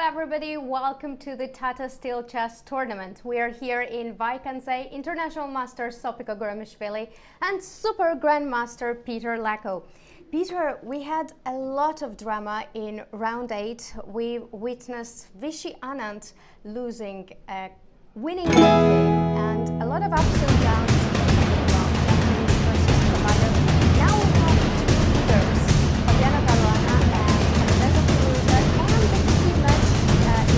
everybody, welcome to the Tata Steel Chess Tournament. We are here in Vaikanze, International Master Sopiko Guramishvili and Super Grandmaster Peter Lacko. Peter, we had a lot of drama in round 8. We witnessed Vichy Anand losing a winning game and a lot of ups and downs. Now we have two leaders, Caruana and Firouzja, and the key match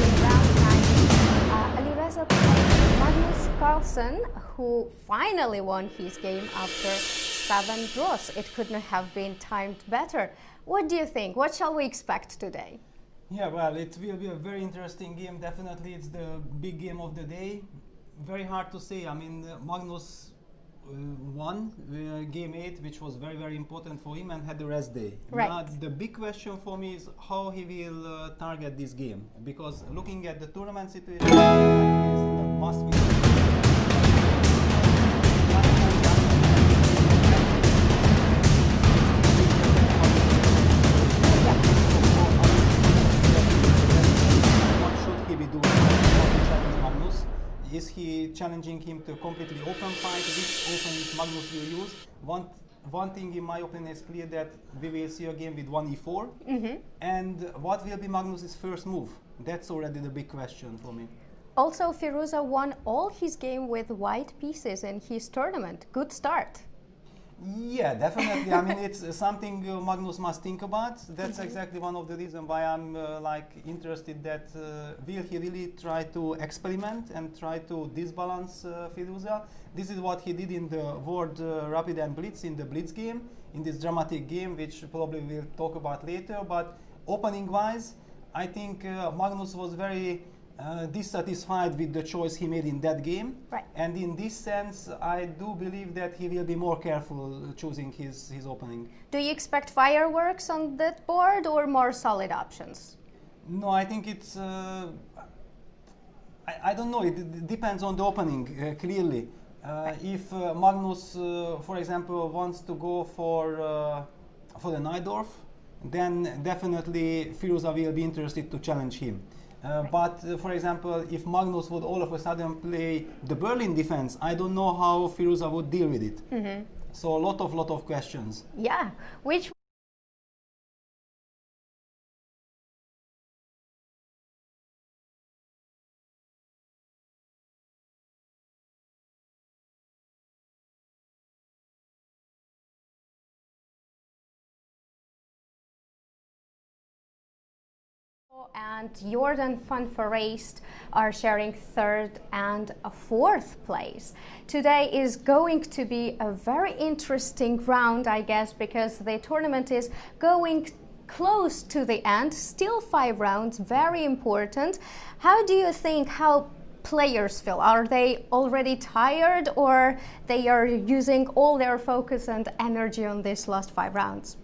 in round 9. played Magnus Carlsen, who finally won his game after 7 draws. It couldn't have been timed better. What do you think? What shall we expect today? Yeah, well, it will be a very interesting game. Definitely, it's the big game of the day. Very hard to say. I mean, Magnus won game 8, which was very, very important for him, and had the rest day. Right. Now, the big question for me is how he will target this game, because looking at the tournament situation, he is in a must-win. Is he challenging him to a completely open fight? Which openings Magnus will use? One thing in my opinion is clear, that we will see a game with 1e4. And what will be Magnus's first move? That's already the big question for me. Also, Firouzja won all his game with white pieces in his tournament. Good start. Yeah, definitely. I mean, it's something Magnus must think about. That's exactly one of the reasons why I'm interested that will he really try to experiment and try to disbalance Firouzja. This is what he did in the World Rapid and Blitz, in the Blitz game, in this dramatic game, which probably we'll talk about later. But opening-wise, I think Magnus was very dissatisfied with the choice he made in that game. Right. And in this sense, I do believe that he will be more careful choosing his opening. Do you expect fireworks on that board or more solid options? No, I think it's... I don't know, it depends on the opening, clearly. If Magnus, for example, wants to go for the Najdorf, then definitely Firouzja will be interested to challenge him. But for example, if Magnus would all of a sudden play the Berlin defense, I don't know how Firouzja would deal with it. So a lot of questions. Yeah, which and Jordan van Foreest are sharing 3rd and 4th place. Today is going to be a very interesting round, I guess, because the tournament is going close to the end. Still 5 rounds, very important. How do you think how players feel? Are they already tired, or they are using all their focus and energy on these last 5 rounds?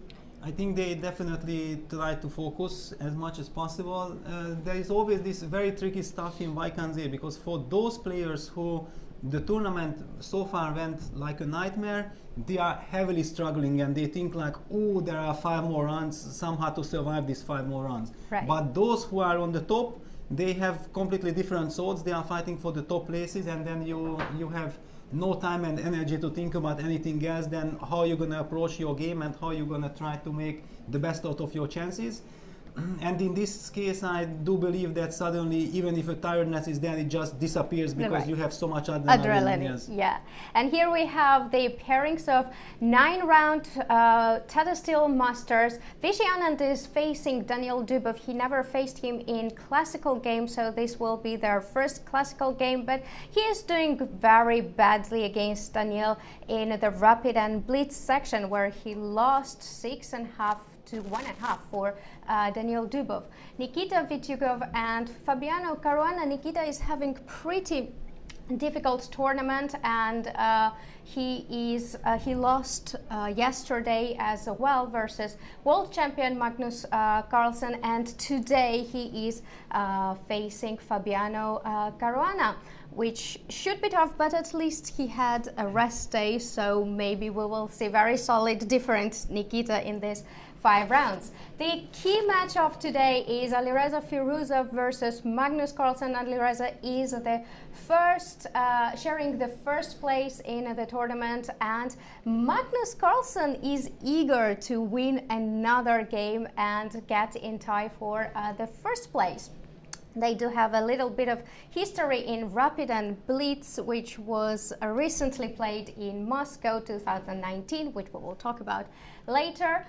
I think they definitely try to focus as much as possible. There is always this very tricky stuff in Vaikanze, because for those players who the tournament so far went like a nightmare, they are heavily struggling and they think like, oh, there are 5 more rounds, somehow to survive these 5 more rounds. Right. But those who are on the top, they have completely different thoughts. They are fighting for the top places, and then you have no time and energy to think about anything else than how you're going to approach your game and how you're going to try to make the best out of your chances. And in this case, I do believe that suddenly, even if a tiredness is there, it just disappears because you have so much adrenaline. Yes. Yeah. And here we have the pairings of 9-round Tata Steel Masters. Vichy Anand is facing Daniel Dubov. He never faced him in classical games, so this will be their first classical game. But he is doing very badly against Daniel in the Rapid and Blitz section, where he lost 6.5 to 1.5 for Daniel Dubov. Nikita Vitiugov and Fabiano Caruana. Nikita is having pretty difficult tournament, and he lost yesterday as well versus world champion Magnus Carlsen, and today he is facing Fabiano Caruana, which should be tough, but at least he had a rest day, so maybe we will see very solid, different Nikita in this 5 rounds. The key match of today is Alireza Firouzja versus Magnus Carlsen. Alireza is the first, sharing the first place in the tournament, and Magnus Carlsen is eager to win another game and get in tie for the first place. They do have a little bit of history in Rapid and Blitz, which was recently played in Moscow 2019, which we will talk about later.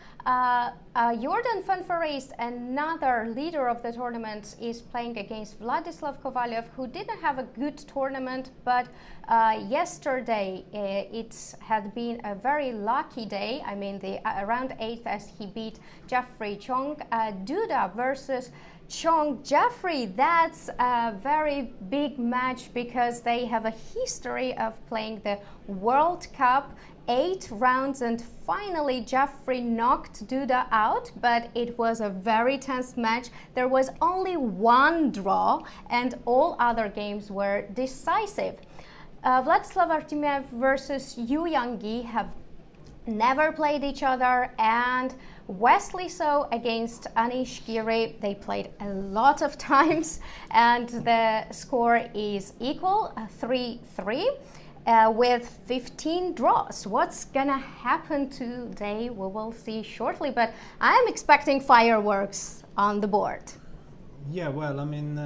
Jordan van Foreest, another leader of the tournament, is playing against Vladislav Kovalyev, who didn't have a good tournament, but yesterday it had been a very lucky day. I mean, the round 8 as he beat Jeffrey Chong. Duda versus Xiong Jeffrey, that's a very big match because they have a history of playing the World Cup, 8 rounds, and finally Jeffrey knocked Duda out, but it was a very tense match. There was only one draw and all other games were decisive. Vladislav Artemiev versus Yangyi have never played each other, and Wesley So against Anish Giri, they played a lot of times, and the score is equal, 3-3, with 15 draws. What's gonna happen today, we will see shortly, but I'm expecting fireworks on the board. Yeah, well, I mean,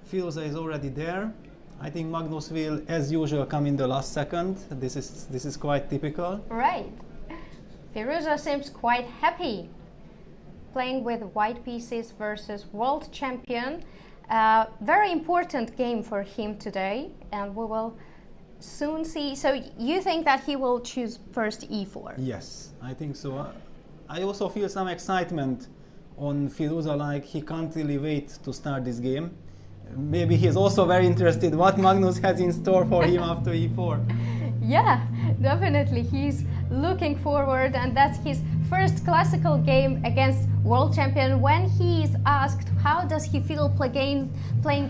Firouzja is already there. I think Magnus will, as usual, come in the last second. This is quite typical. Right. Firouzja seems quite happy playing with white pieces versus world champion. Very important game for him today, and we will soon see. So you think that he will choose first e4? Yes, I think so. I also feel some excitement on Firouzja, like he can't really wait to start this game. Maybe he's also very interested what Magnus has in store for him after e4. Yeah, definitely. He's looking forward, and that's his first classical game against world champion. When he is asked how does he feel playing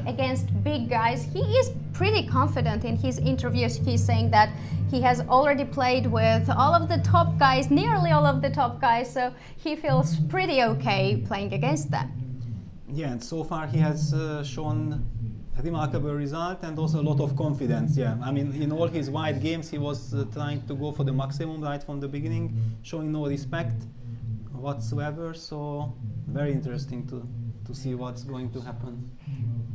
against big guys, he is pretty confident in his interviews. He's saying that he has already played with all of the top guys, nearly all of the top guys, so he feels pretty okay playing against them. Yeah, and so far he has shown a remarkable result and also a lot of confidence. Yeah, I mean, in all his wide games he was trying to go for the maximum right from the beginning, showing no respect whatsoever. So very interesting to see what's going to happen.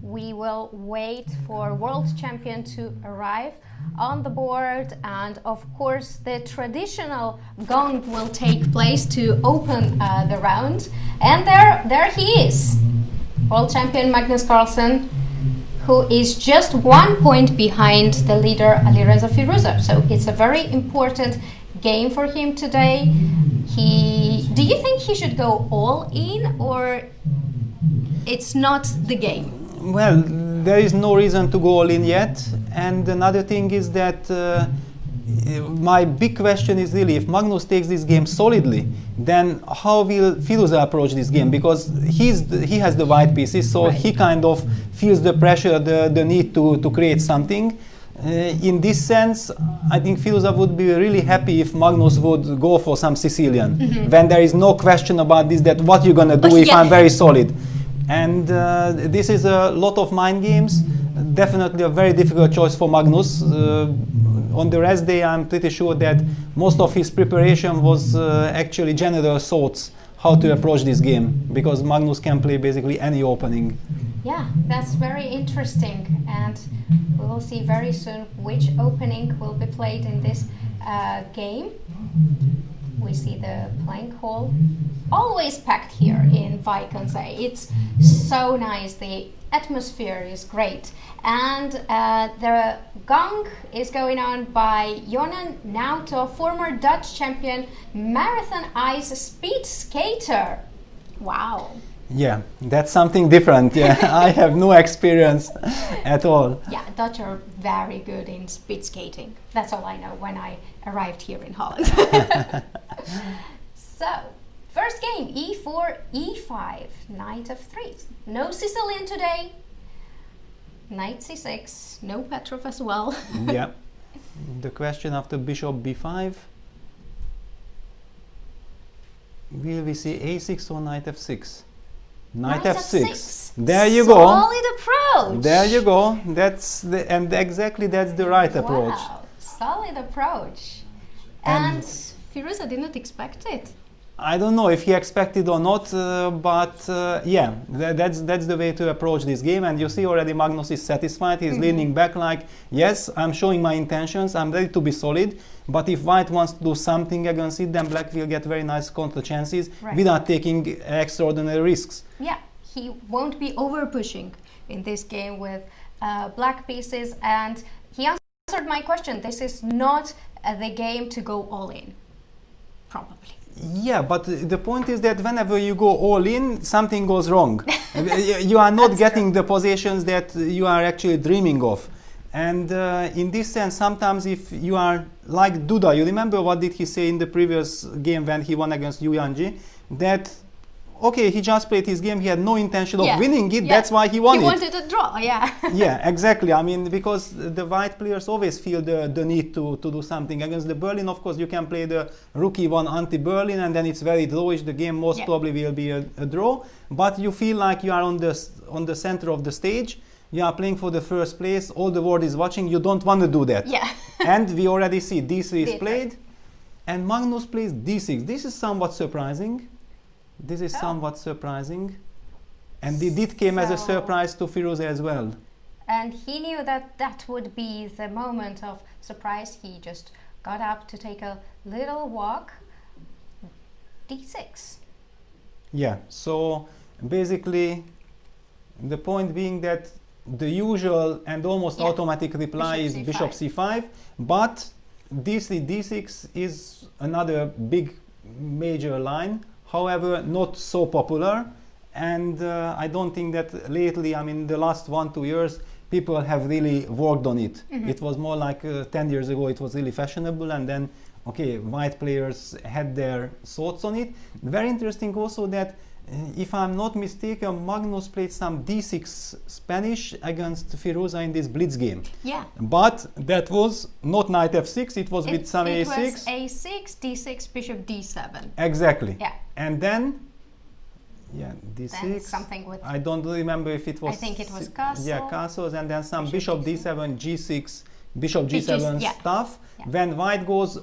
We will wait for world champion to arrive on the board, and of course the traditional gong will take place to open the round. And there he is, world champion Magnus Carlsen, who is just 1 point behind the leader Alireza Firouzja. So it's a very important game for him today. Do you think he should go all in, or it's not the game? Well, there is no reason to go all in yet. And another thing is that my big question is really, if Magnus takes this game solidly, then how will Firouzja approach this game? Because he has the white pieces, so he kind of feels the pressure, the need to create something. In this sense, I think Firouzja would be really happy if Magnus would go for some Sicilian, when there is no question about this, that what you're going to do if I'm very solid. And this is a lot of mind games, definitely a very difficult choice for Magnus. On the rest day, I'm pretty sure that most of his preparation was actually general thoughts how to approach this game, because Magnus can play basically any opening. Yeah, that's very interesting, and we will see very soon which opening will be played in this game. We see the playing hall, always packed here in Vaikonce. It's so nice, the atmosphere is great. And the gong is going on by Jonan Nauto, former Dutch champion, marathon ice speed skater. Wow. Yeah, that's something different. Yeah, I have no experience at all. Yeah, Dutch are very good in speed skating. That's all I know when I arrived here in Holland. So, first game, e4, e5, knight of 3. No Sicilian today. Knight c6, no Petrov as well. Yeah. The question after bishop b5. Will we see a6 or knight f6? Knight f6. There you go. Solid approach. There you go. And exactly that's the right approach. Wow, solid approach. And Firouzja did not expect it. I don't know if he expected or not, but yeah, that's the way to approach this game. And you see already Magnus is satisfied. He's leaning back like, yes, I'm showing my intentions. I'm ready to be solid. But if white wants to do something against it, then black will get very nice counter chances without taking extraordinary risks. Yeah, he won't be over pushing in this game with black pieces. And he answered my question. This is not the game to go all in, probably. Yeah, but the point is that whenever you go all in, something goes wrong. You are not getting the positions that you are actually dreaming of. And in this sense, sometimes if you are like Duda, you remember what did he say in the previous game when he won against Yangyi? That, okay, he just played his game, he had no intention of winning it, that's why he won it. He wanted a draw, yeah. Yeah, exactly. I mean, because the white players always feel the need to do something. Against the Berlin, of course, you can play the rook e1 anti-Berlin, and then it's very drawish. The game most probably will be a draw. But you feel like you are on the center of the stage. You are playing for the first place. All the world is watching. You don't want to do that. Yeah. And we already see d3 is played. And Magnus plays d6. This is somewhat surprising. This is somewhat surprising. And it came as a surprise to Firouzja as well. And he knew that that would be the moment of surprise. He just got up to take a little walk. d6. Yeah, so basically the point being that the usual and almost automatic reply is bishop c5, but d3, d6 is another big major line, however not so popular. And I don't think that lately, I mean the last 1-2 years, people have really worked on it. It was more like 10 years ago it was really fashionable, and then okay, white players had their thoughts on it. Very interesting also that if I'm not mistaken, Magnus played some d6 Spanish against Firouzja in this Blitz game. Yeah. But that was not knight f6, it was with some a6. It was a6, d6, bishop d7. Exactly. Yeah. And then, yeah, d6. Then something with, I don't remember if it was... I think it was castle. Yeah, castles, and then some bishop d7, g6, bishop g7 stuff. Yeah. When white goes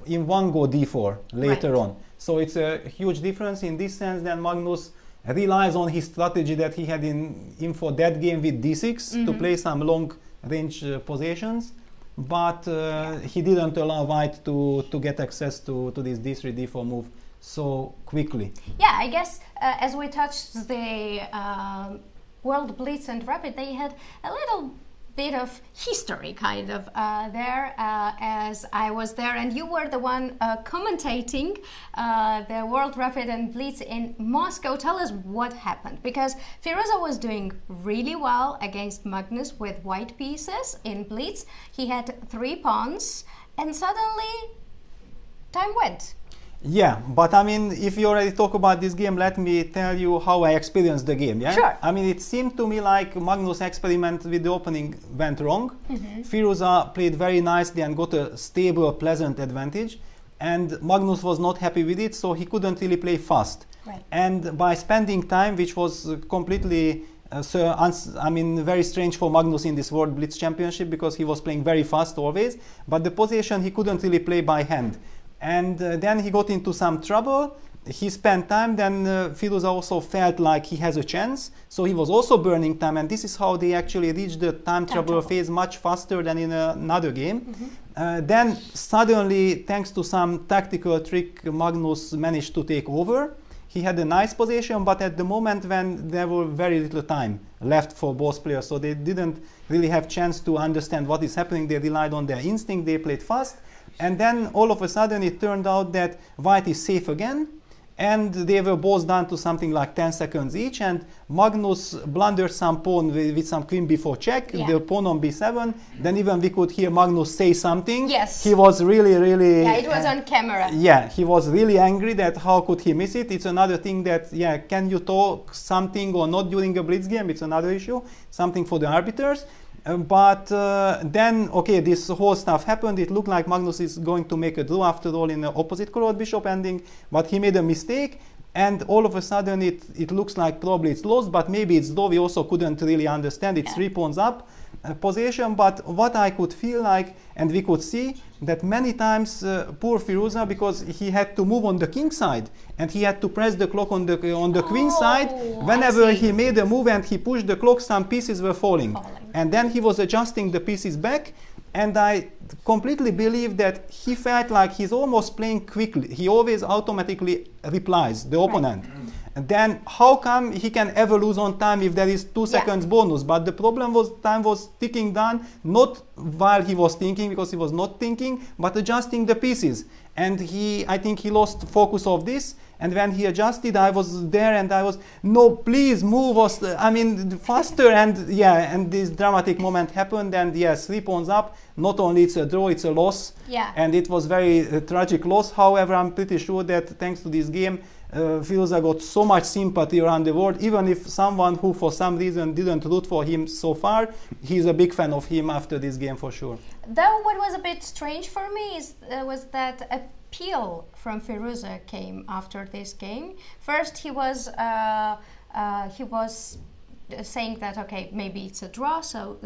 in one go d4 later on. So it's a huge difference in this sense. Then Magnus relies on his strategy that he had in for that game with d6 to play some long range positions, but he didn't allow white to get access to this d3 d4 move so quickly. Yeah, I guess as we touched the World Blitz and Rapid, they had a little bit of history kind of there as I was there, and you were the one commentating the World Rapid and Blitz in Moscow. Tell us what happened, because Firouzja was doing really well against Magnus with white pieces in Blitz. He had 3 pawns and suddenly time went. Yeah, but I mean, if you already talk about this game, let me tell you how I experienced the game. Yeah, sure. I mean, it seemed to me like Magnus' experiment with the opening went wrong. Firouzja played very nicely and got a stable, pleasant advantage, and Magnus was not happy with it, so he couldn't really play fast. Right. And by spending time, which was completely very strange for Magnus in this World Blitz Championship, because he was playing very fast always, but the position he couldn't really play by hand. And then he got into some trouble. He spent time, then Firouzja also felt like he has a chance, so he was also burning time, and this is how they actually reached the time trouble phase much faster than in another game. Then suddenly, thanks to some tactical trick, Magnus managed to take over. He had a nice position, but at the moment when there were very little time left for both players, so they didn't really have chance to understand what is happening. They relied on their instinct, they played fast. And then all of a sudden it turned out that white is safe again, and they were both down to something like 10 seconds each, and Magnus blundered some pawn with some queen b4 check, the pawn on b7. Then even we could hear Magnus say something. Yes. He was really... Yeah, it was on camera. Yeah, he was really angry that how could he miss it. It's another thing that, yeah, can you talk something or not during a Blitz game? It's another issue, something for the arbiters. But then, okay, this whole stuff happened. It looked like Magnus is going to make a draw after all in the opposite colored bishop ending, but he made a mistake. And all of a sudden, it looks like probably it's lost, but maybe it's draw. We also couldn't really understand. It's 3 pawns up position. But what I could feel like, and we could see, that many times poor Firouzja, because he had to move on the king side, and he had to press the clock on the queen side. Whenever he made a move and he pushed the clock, some pieces were falling. And then he was adjusting the pieces back. And I completely believe that he felt like he's almost playing quickly. He always automatically replies, the opponent. And then how come he can ever lose on time if there is 2 seconds bonus? But the problem was time was ticking down, not while he was thinking, because he was not thinking, but adjusting the pieces. And I think he lost focus of this. And when he adjusted, I was there and I was, no, please move us, I mean, faster. And yeah, and this dramatic moment happened. And yes, 3 pawns up. Not only it's a draw, it's a loss. Yeah. And it was very tragic loss. However, I'm pretty sure that thanks to this game, Firouzja got so much sympathy around the world. Even if someone who for some reason didn't root for him so far, he's a big fan of him after this game for sure. Though what was a bit strange for me was that appeal from Firouzja came after this game. First he was saying that, okay, maybe it's a draw, so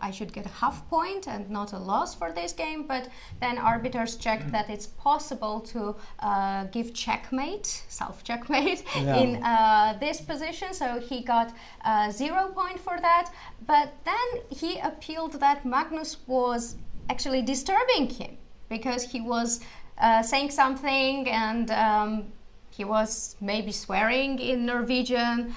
I should get a half point and not a loss for this game. But then arbiters checked that it's possible to give checkmate, self-checkmate, in this position. So he got 0 point for that. But then he appealed that Magnus was actually disturbing him because he was saying something and he was maybe swearing in Norwegian.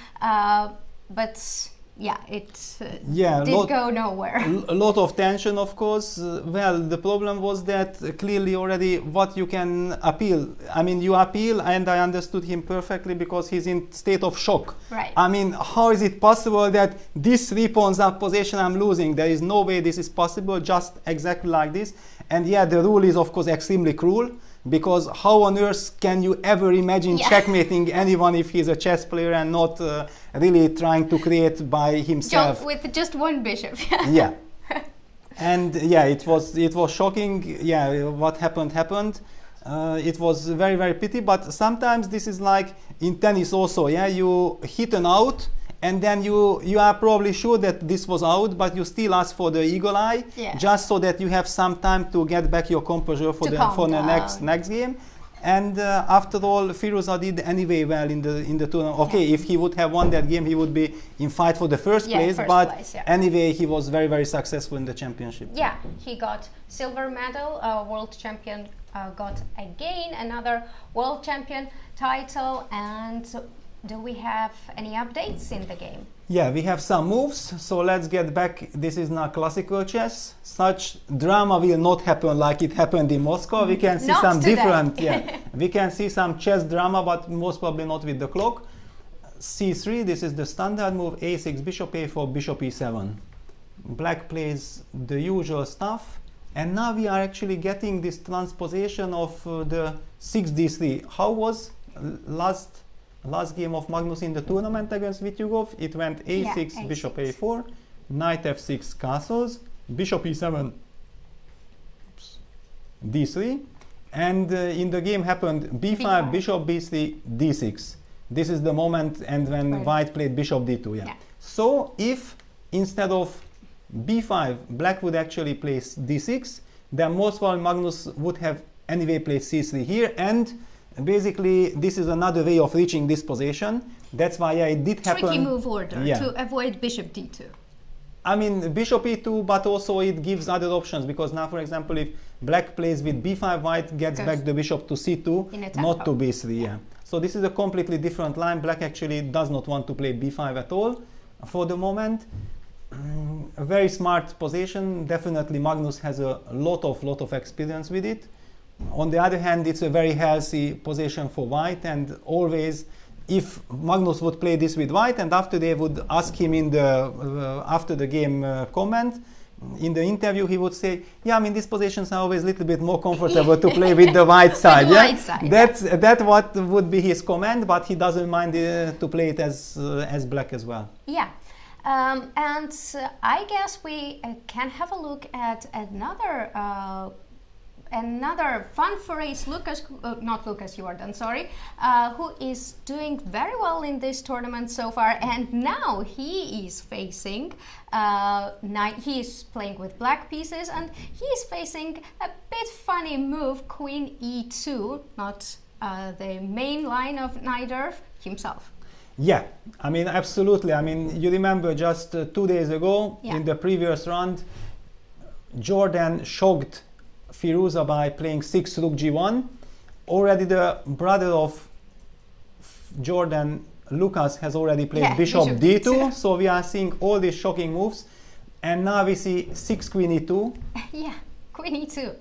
But yeah, it did go nowhere. A lot of tension, of course. Well, the problem was that clearly already what you can appeal. I mean, you appeal, and I understood him perfectly because he's in state of shock. Right. I mean, how is it possible that this 3 pawns up position I'm losing? There is no way this is possible, just exactly like this. And yeah, the rule is, of course, extremely cruel. Because how on earth can you ever imagine checkmating anyone if he's a chess player and not really trying to create by himself? With just one bishop. Yeah. And yeah, it was shocking. Yeah, what happened. It was very, very pity. But sometimes this is like in tennis also. Yeah, you hit an out. And then you are probably sure that this was out, but you still ask for the eagle eye, just so that you have some time to get back your composure for the next game. And after all, Firouzja did anyway well in the tournament. Okay, if he would have won that game, he would be in fight for the first place. Anyway, he was very, very successful in the championship. Yeah, he got silver medal. World champion got again another world champion title. And do we have any updates in the game? Yeah, we have some moves, so let's get back. This is now classical chess. Such drama will not happen like it happened in Moscow. We can see some different, we can see some chess drama, but most probably not with the clock. C3, this is the standard move, A6, bishop A4, bishop E7. Black plays the usual stuff, and now we are actually getting this transposition of the 6D3. How was last game of Magnus in the tournament against Vitiugov? It went A6, bishop A4, knight F6 castles, bishop E7, D3, and in the game happened B5, bishop B3, D6. This is the moment, and when white played bishop D2. So if instead of B5, black would actually play D6, then most probably Magnus would have anyway played C3 here, and basically this is another way of reaching this position. That's why it did happen. Tricky move order to avoid bishop D2. I mean, bishop E2, but also it gives other options, because now, for example, if black plays with B5, white gets back the bishop to C2, not to B3. So this is a completely different line. Black actually does not want to play B5 at all for the moment. A very smart position. Definitely Magnus has a lot of experience with it. On the other hand, it's a very healthy position for white, and always if Magnus would play this with white, and after they would ask him in the after the game comment in the interview, he would say, yeah, I mean, these positions are always a little bit more comfortable to play with the white side. That's what would be his comment, but he doesn't mind to play it as black as well. I guess we can have a look at another fun Foreest, not Lucas Jordan, sorry, who is doing very well in this tournament so far, and now he is facing, he is playing with black pieces, and he is facing a bit funny move, Queen E2, not the main line of neither himself. Yeah, I mean, absolutely. I mean, you remember just 2 days ago, in the previous round, Jordan shocked Firouzja by playing 6 rook g1. Already the brother of Jordan, Lucas, has already played bishop d2. So we are seeing all these shocking moves. And now we see 6 queen e2. Yeah, queen e2.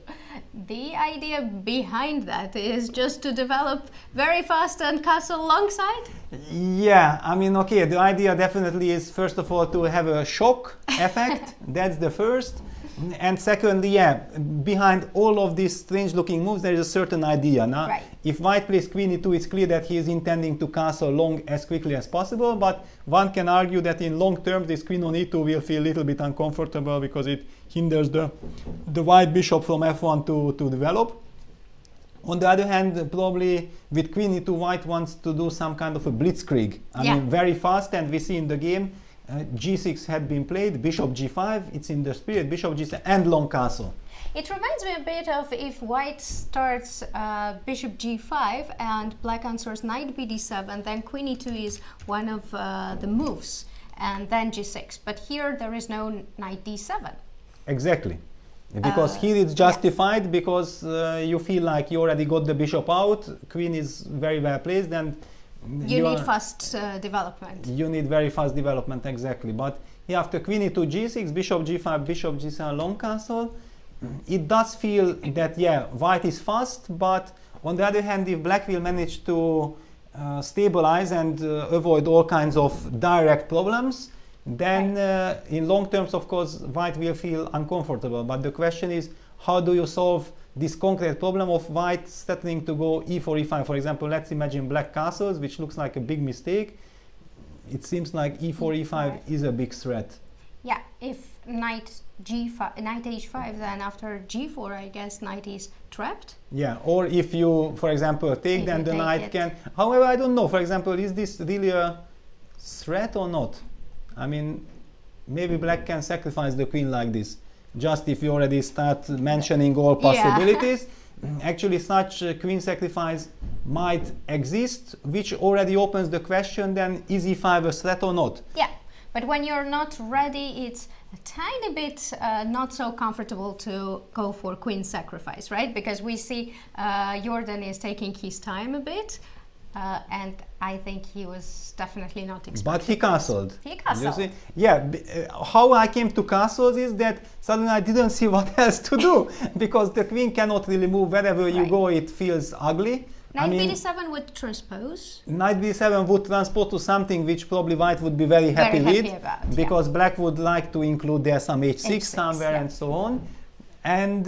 The idea behind that is just to develop very fast and castle alongside? Yeah, I mean, okay, the idea definitely is, first of all, to have a shock effect. That's the first. And secondly, yeah, behind all of these strange looking moves, there is a certain idea. Now, if white plays queen e2, it's clear that he is intending to castle long as quickly as possible, but one can argue that in long term, this queen on e2 will feel a little bit uncomfortable because it hinders the white bishop from f1 to develop. On the other hand, probably with queen e2, white wants to do some kind of a blitzkrieg. I mean, very fast, and we see in the game, g6 had been played, bishop g5, it's in the spirit, bishop g7, and long castle. It reminds me a bit of if white starts bishop g5 and black answers knight bd7, then queen e2 is one of the moves, and then g6. But here there is no knight d7. Exactly. Because here it's justified because you feel like you already got the bishop out, queen is very well placed, and you need fast development. You need very fast development, exactly. But yeah, after queen e2, g6, bishop g5, bishop g7, long castle, it does feel that, yeah, white is fast, but on the other hand, if black will manage to stabilize and avoid all kinds of direct problems, then in long terms, of course, white will feel uncomfortable. But the question is, how do you solve this concrete problem of white settling to go e4, e5? For example, let's imagine black castles, which looks like a big mistake. It seems like e4, e5 is a big threat. Yeah, if knight g5, knight h5, then after g4, I guess knight is trapped. Yeah, or if you, for example, take, then the knight can. However, I don't know. For example, is this really a threat or not? I mean, maybe black can sacrifice the queen like this. Just if you already start mentioning all possibilities, actually such queen sacrifice might exist, which already opens the question then, is e5 a threat or not? Yeah, but when you're not ready, it's a tiny bit not so comfortable to go for queen sacrifice, right? Because we see Jordan is taking his time a bit. And I think he was definitely not expecting. But he castled. He castled. You see? Yeah, how I came to castles is that suddenly I didn't see what else to do because the queen cannot really move. Wherever you go, it feels ugly. Knight bd7 would transpose. Knight bd7 would transpose to something which probably white would be very happy with, because black would like to include there some h6 somewhere and so on. And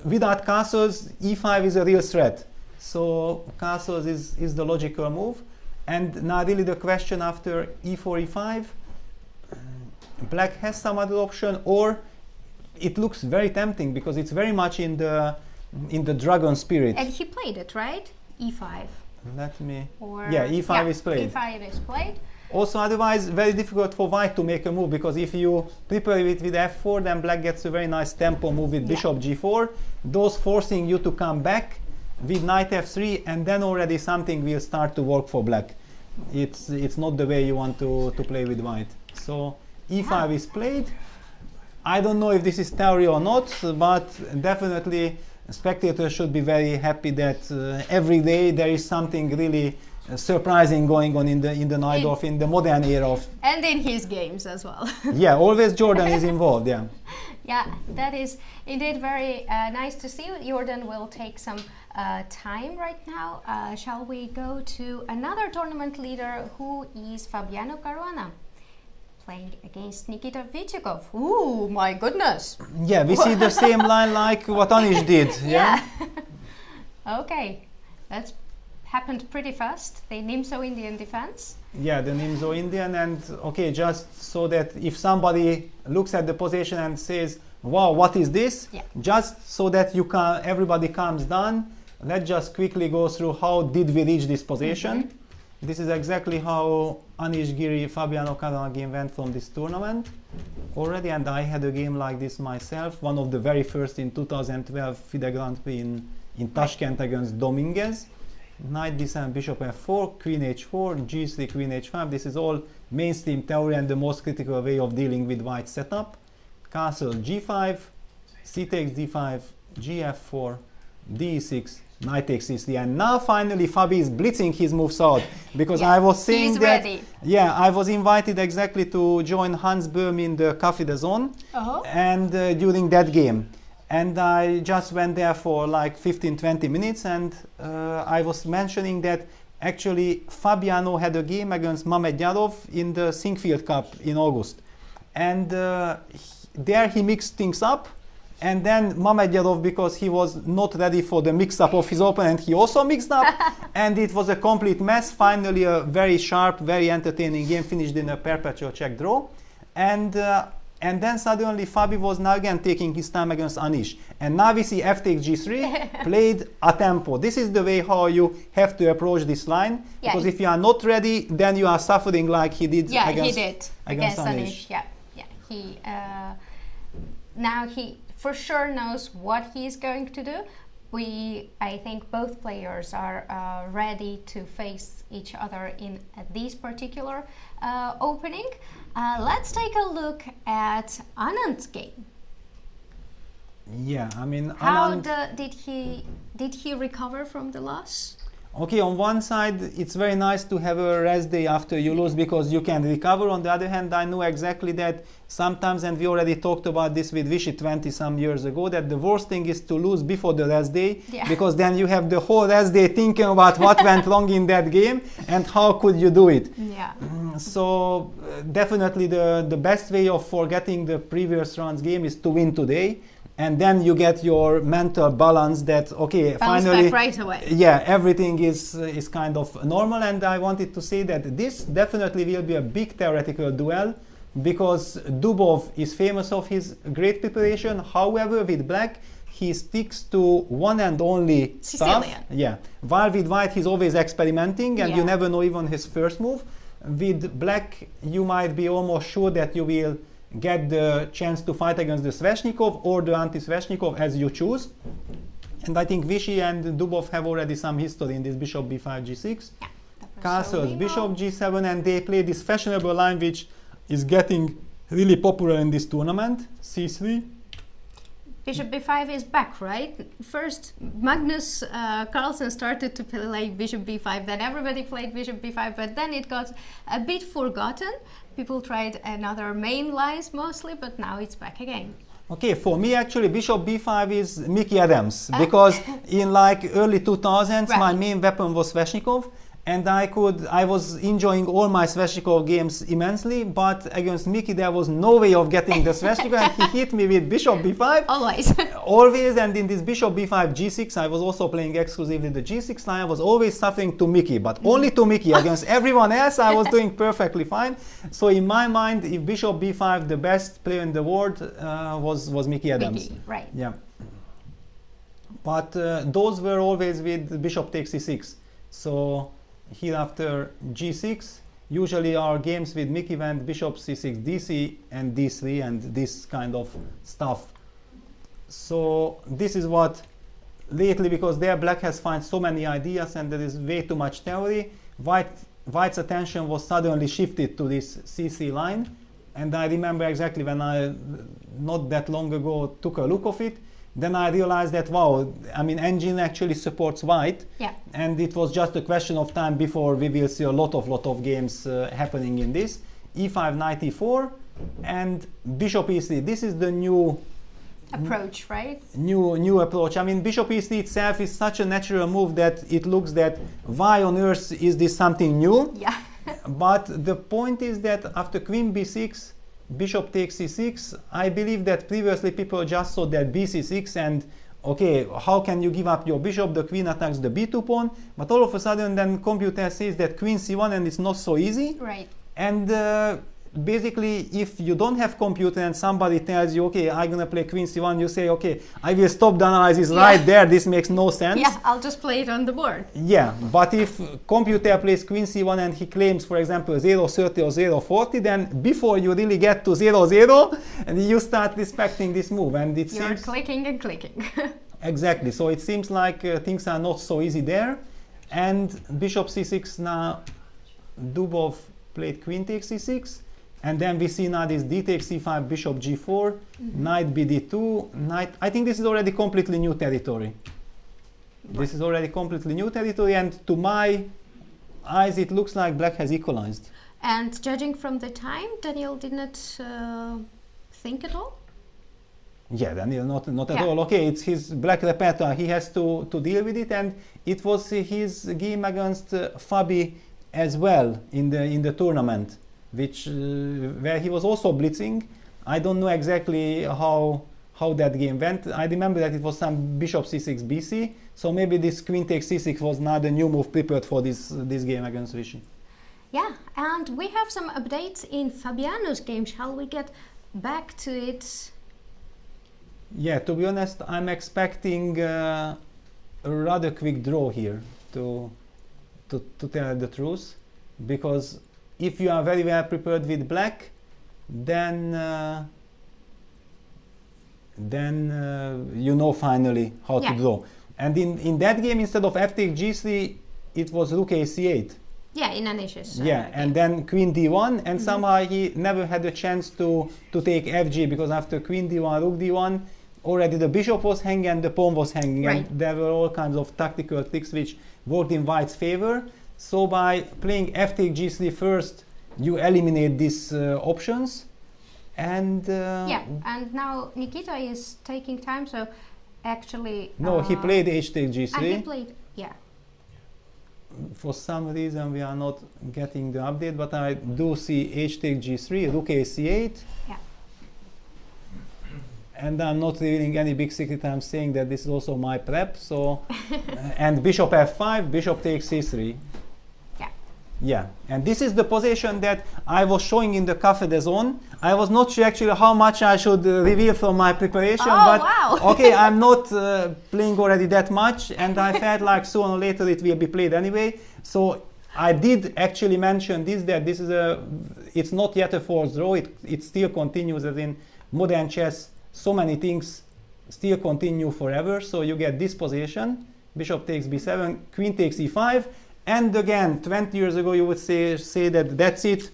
without castles, e5 is a real threat. So castles is the logical move. And now really the question after e4, e5, black has some other option, or it looks very tempting because it's very much in the dragon spirit. And he played it, right? e5. Let me... yeah, e5 is played. e5 is played. Also, otherwise, very difficult for white to make a move, because if you prepare it with f4, then black gets a very nice tempo move with bishop g4, those forcing you to come back with knight f3, and then already something will start to work for black. It's not the way you want to play with white. So e5 is played. I don't know if this is theory or not, but definitely spectators should be very happy that every day there is something really surprising going on in the Najdorf, in the modern era of... And in his games as well. Yeah, always Jordan is involved, yeah. Yeah, that is indeed very nice to see. Jordan will take some time right now. Shall we go to another tournament leader, who is Fabiano Caruana, playing against Nikita Vitiugov. Ooh, my goodness. Yeah, we see the same line like what Anish did. Yeah. Okay, let's happened pretty fast. The Nimzo-Indian defense. Yeah, the Nimzo-Indian, and okay, just so that if somebody looks at the position and says, wow, what is this? Yeah. Just so that everybody calms down, let's just quickly go through how did we reach this position. This is exactly how Anish, Giri, Fabiano Caruana game went from this tournament already, and I had a game like this myself, one of the very first in 2012 FIDE Grand Prix in Tashkent against Dominguez. Knight d7, bishop f4, queen h4, g3, queen h5. This is all mainstream theory and the most critical way of dealing with white setup. Castle g5, c takes d5, gf4, d6, knight takes c3, and now finally Fabi is blitzing his moves out, because I was saying that I was invited exactly to join Hans Böhm in the Café de Zone, and during that game, and I just went there for like 15-20 minutes, and I was mentioning that actually Fabiano had a game against Mamedjadov in the Sinquefield Cup in August, and there he mixed things up. And then Mamedjadov, because he was not ready for the mix-up of his opponent, he also mixed up, and it was a complete mess. Finally, a very sharp, very entertaining game finished in a perpetual check draw. And then suddenly Fabi was now again taking his time against Anish. And now we see f takes g3, played a tempo. This is the way how you have to approach this line, because if you are not ready, then you are suffering like he did against Anish. Now he for sure knows what he's going to do. I think both players are ready to face each other in this particular opening. Let's take a look at Anand's game. Yeah, I mean, how did he recover from the loss? Okay, on one side, it's very nice to have a rest day after you lose, because you can recover. On the other hand, I know exactly that sometimes, and we already talked about this with Vichy 20 some years ago, that the worst thing is to lose before the rest day, because then you have the whole rest day thinking about what went wrong in that game and how could you do it. So definitely the best way of forgetting the previous round's game is to win today. And then you get your mental balance that, okay, finally, back right away. Yeah, everything is kind of normal. And I wanted to say that this definitely will be a big theoretical duel, because Dubov is famous of his great preparation. However, with black, he sticks to one and only stuff. Yeah. While with white, he's always experimenting, and you never know even his first move. With black, you might be almost sure that you will get the chance to fight against the Sveshnikov or the anti-Sveshnikov, as you choose. And I think Vichy and Dubov have already some history in this bishop b5, g6. Castles, bishop g7, and they play this fashionable line which is getting really popular in this tournament, c3. Bishop b5 is back, right? First, Magnus Carlsen started to play bishop b5, then everybody played bishop b5, but then it got a bit forgotten. People tried another main lines mostly, but now it's back again. Okay, for me actually bishop b5 is Mickey Adams, because in like early 2000s my main weapon was Sveshnikov, and I was enjoying all my Sveshnikov games immensely, but against Mickey there was no way of getting the Sveshnikov, and he hit me with bishop b5. Always, and in this bishop b5 g6 I was also playing exclusively the g6 line. I was always suffering to Mickey, but only to Mickey. Against everyone else I was doing perfectly fine. So in my mind, if bishop b5, the best player in the world was Mickey Adams. Right. Yeah. But those were always with bishop takes c6. So here after g6, usually our games with Mickey went bishop c6, dc, and d3, and this kind of stuff. So this is what lately, because there black has found so many ideas and there is way too much theory, white's attention was suddenly shifted to this c3 line. And I remember exactly when I, not that long ago, took a look of it. Then I realized that, wow, I mean, engine actually supports white. And it was just a question of time before we will see a lot of games happening in this. e5, knight e4, and bishop e3. This is the new approach, right? New approach. I mean, bishop e3 itself is such a natural move that it looks that why on earth is this something new? But the point is that after queen b6, bishop takes c6, I believe that previously people just saw that bc6 and okay, how can you give up your bishop? The queen attacks the b2 pawn, but all of a sudden then computer says that queen c1 and it's not so easy. Right. And basically, if you don't have computer and somebody tells you, okay, I'm gonna play queen c1, you say, okay, I will stop the analysis right there. This makes no sense. Yeah, I'll just play it on the board. Yeah, but if computer plays queen c1 and he claims, for example, 0-30 or 0-40, then before you really get to 0-0, and you start respecting this move, and it You're seems clicking and clicking. exactly. So it seems like things are not so easy there, and bishop c6 now. Dubov played queen takes c6. And then we see now this d takes c5, bishop g4, knight bd2, knight. I think this is already completely new territory. Right. This is already completely new territory, and to my eyes, it looks like black has equalized. And judging from the time, Daniel did not think at all? Yeah, Daniel, not at all. Okay, it's his black repertoire. He has to deal with it, and it was his game against Fabi as well in the tournament, which where he was also blitzing. I don't know exactly how that game went. I remember that it was some bishop c6 bc, so maybe this queen takes c6 was not a new move prepared for this game against Rishi. Yeah, and we have some updates in Fabiano's game. Shall we get back to it? Yeah, to be honest, I'm expecting a rather quick draw here, to tell the truth, because if you are very well prepared with black, then you know finally how to draw. And in that game, instead of f takes g3, it was rook a8. Yeah, in Anish's yeah, and then queen d1, and somehow he never had a chance to take fg, because after queen d1, rook d1, already the bishop was hanging and the pawn was hanging, and there were all kinds of tactical tricks which worked in white's favor. So by playing f takes g3 first, you eliminate these options, and yeah, and now Nikita is taking time, so actually no, he played h takes g3. And he played, yeah. For some reason we are not getting the update, but I do see h takes g3, rook a8. Yeah. And I'm not revealing any big secret. I'm saying that this is also my prep. So and bishop f5, bishop takes c3. Yeah, and this is the position that I was showing in the Café des Zones. I was not sure actually how much I should reveal from my preparation, but wow. Okay, I'm not playing already that much, and I felt like sooner or later it will be played anyway. So I did actually mention this, that this is it's not yet a forced draw. It still continues, as in modern chess. So many things still continue forever. So you get this position: bishop takes b7, queen takes e5. And again, 20 years ago, you would say that that's it,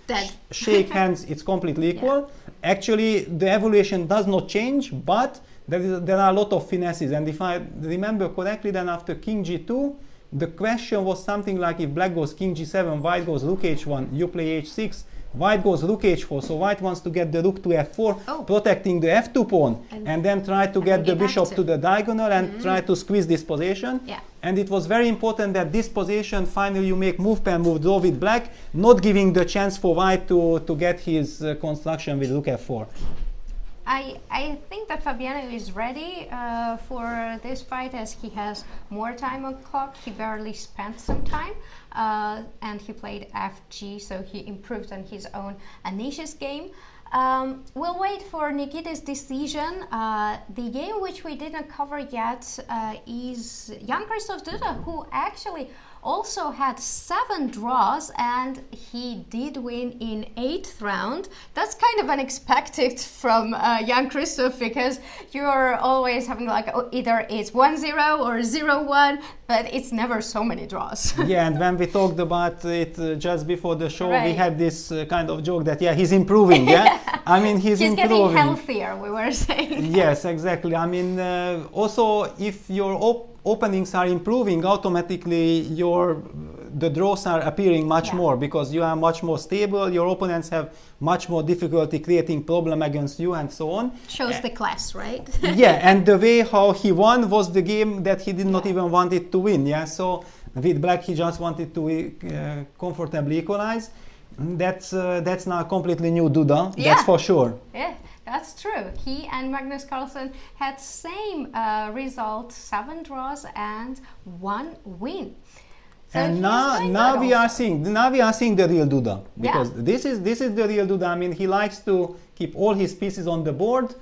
shake hands, it's completely equal. Yeah. Actually, the evaluation does not change, but there are a lot of finesses. And if I remember correctly, then after king g2, the question was something like, if black goes king g7, white goes rook h1, you play h6, white goes rook h4, so white wants to get the rook to f4, protecting the f2 pawn, and then try to get the bishop to the diagonal and try to squeeze this position. Yeah. And it was very important that this position, finally you make move per move draw with black, not giving the chance for white to get his construction with rook f4. I think that Fabiano is ready for this fight, as he has more time on clock. He barely spent some time, and he played FG, so he improved on his own Anish's game. We'll wait for Nikita's decision. The game which we didn't cover yet is Jan Christoph Duda, who actually also had 7 draws, and he did win in 8th round. That's kind of unexpected from Jan Christoph, because you're always having like either it's 1-0 or 0-1, but it's never so many draws. Yeah, and when we talked about it just before the show, we had this kind of joke that he's improving. Yeah, I mean he's improving. Getting healthier, we were saying. Yes, exactly. I mean also if your openings are improving, automatically the draws are appearing much more, because you are much more stable, your opponents have much more difficulty creating problem against you, and so on. Shows the class, right? Yeah, and the way how he won was the game that he did not even want it to win. Yeah, so with black he just wanted to comfortably equalize. That's now completely new Duda, that's for sure. Yeah, That's true. He and Magnus Carlsen had same result, 7 draws and 1 win. So and now we are seeing the real Duda, because this is the real Duda. I mean, he likes to keep all his pieces on the board.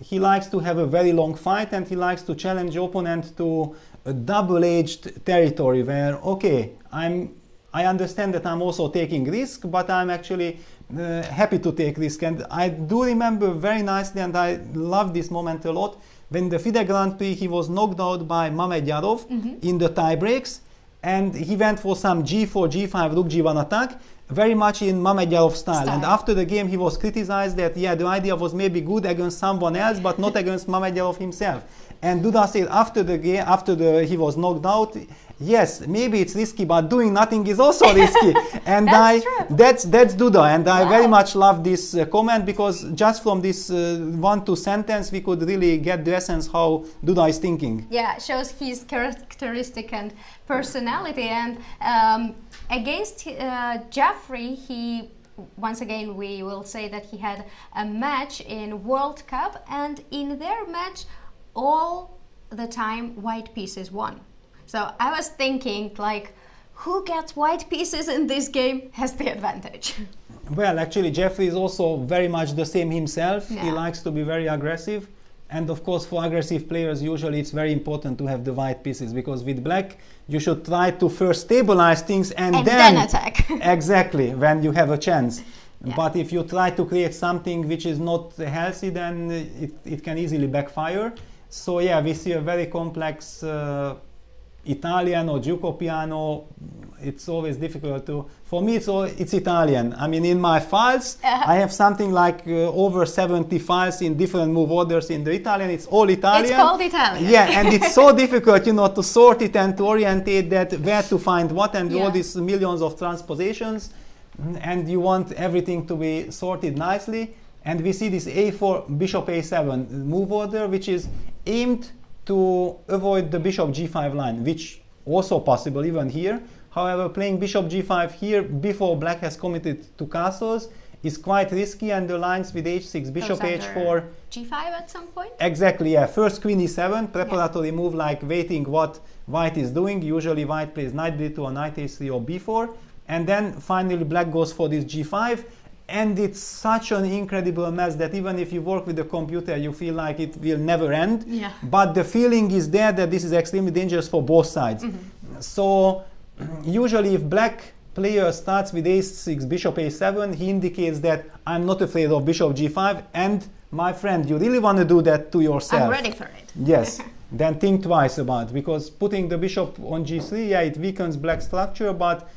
He likes to have a very long fight, and he likes to challenge opponent to a double-edged territory where, okay, I understand that I'm also taking risk, but I'm actually happy to take risk. And I do remember very nicely, and I love this moment a lot, when the FIDE Grand Prix he was knocked out by Mamedjadov in the tie breaks, and he went for some g4, g5, rook g1 attack, very much in Mamedjadov style. And after the game he was criticized that, yeah, the idea was maybe good against someone else, but not against Mamedjadov himself. And Duda said after the game, he was knocked out, yes, maybe it's risky, but doing nothing is also risky. And that's Duda, and I very much love this comment, because just from this 1-2 sentence we could really get the essence how Duda is thinking. Yeah, it shows his characteristic and personality. And against Jeffrey, he once again we will say that he had a match in World Cup, and in their match all the time white pieces won. So I was thinking, like, who gets white pieces in this game has the advantage. Well, actually Jeffrey is also very much the same himself. He likes to be very aggressive, and of course for aggressive players usually it's very important to have the white pieces, because with black you should try to first stabilize things and then attack. Exactly, when you have a chance. But if you try to create something which is not healthy, then it can easily backfire. So yeah, we see a very complex Italian or Giuco piano. It's always difficult to, for me it's Italian. I mean, in my files I have something like over 70 files in different move orders in the Italian. It's all Italian. It's called Italian. Yeah, and it's so difficult, you know, to sort it and to orientate that where to find what, and all these millions of transpositions, and you want everything to be sorted nicely. And we see this a4 bishop a7 move order, which is aimed to avoid the bishop g5 line, which also possible even here. However, playing bishop g5 here before black has committed to castles is quite risky, and the lines with h6, bishop h4, g5 at some point. Exactly, yeah. First queen e7, preparatory move, like waiting what white is doing. Usually white plays knight b2 or knight a3 or b4, and then finally black goes for this g5. And it's such an incredible mess that even if you work with the computer, you feel like it will never end. Yeah. But the feeling is there that this is extremely dangerous for both sides. So usually if black player starts with a6, bishop a7, he indicates that I'm not afraid of bishop g5. And my friend, you really want to do that to yourself. I'm ready for it. Yes. Then think twice about it, because putting the bishop on g3, yeah, it weakens black structure, but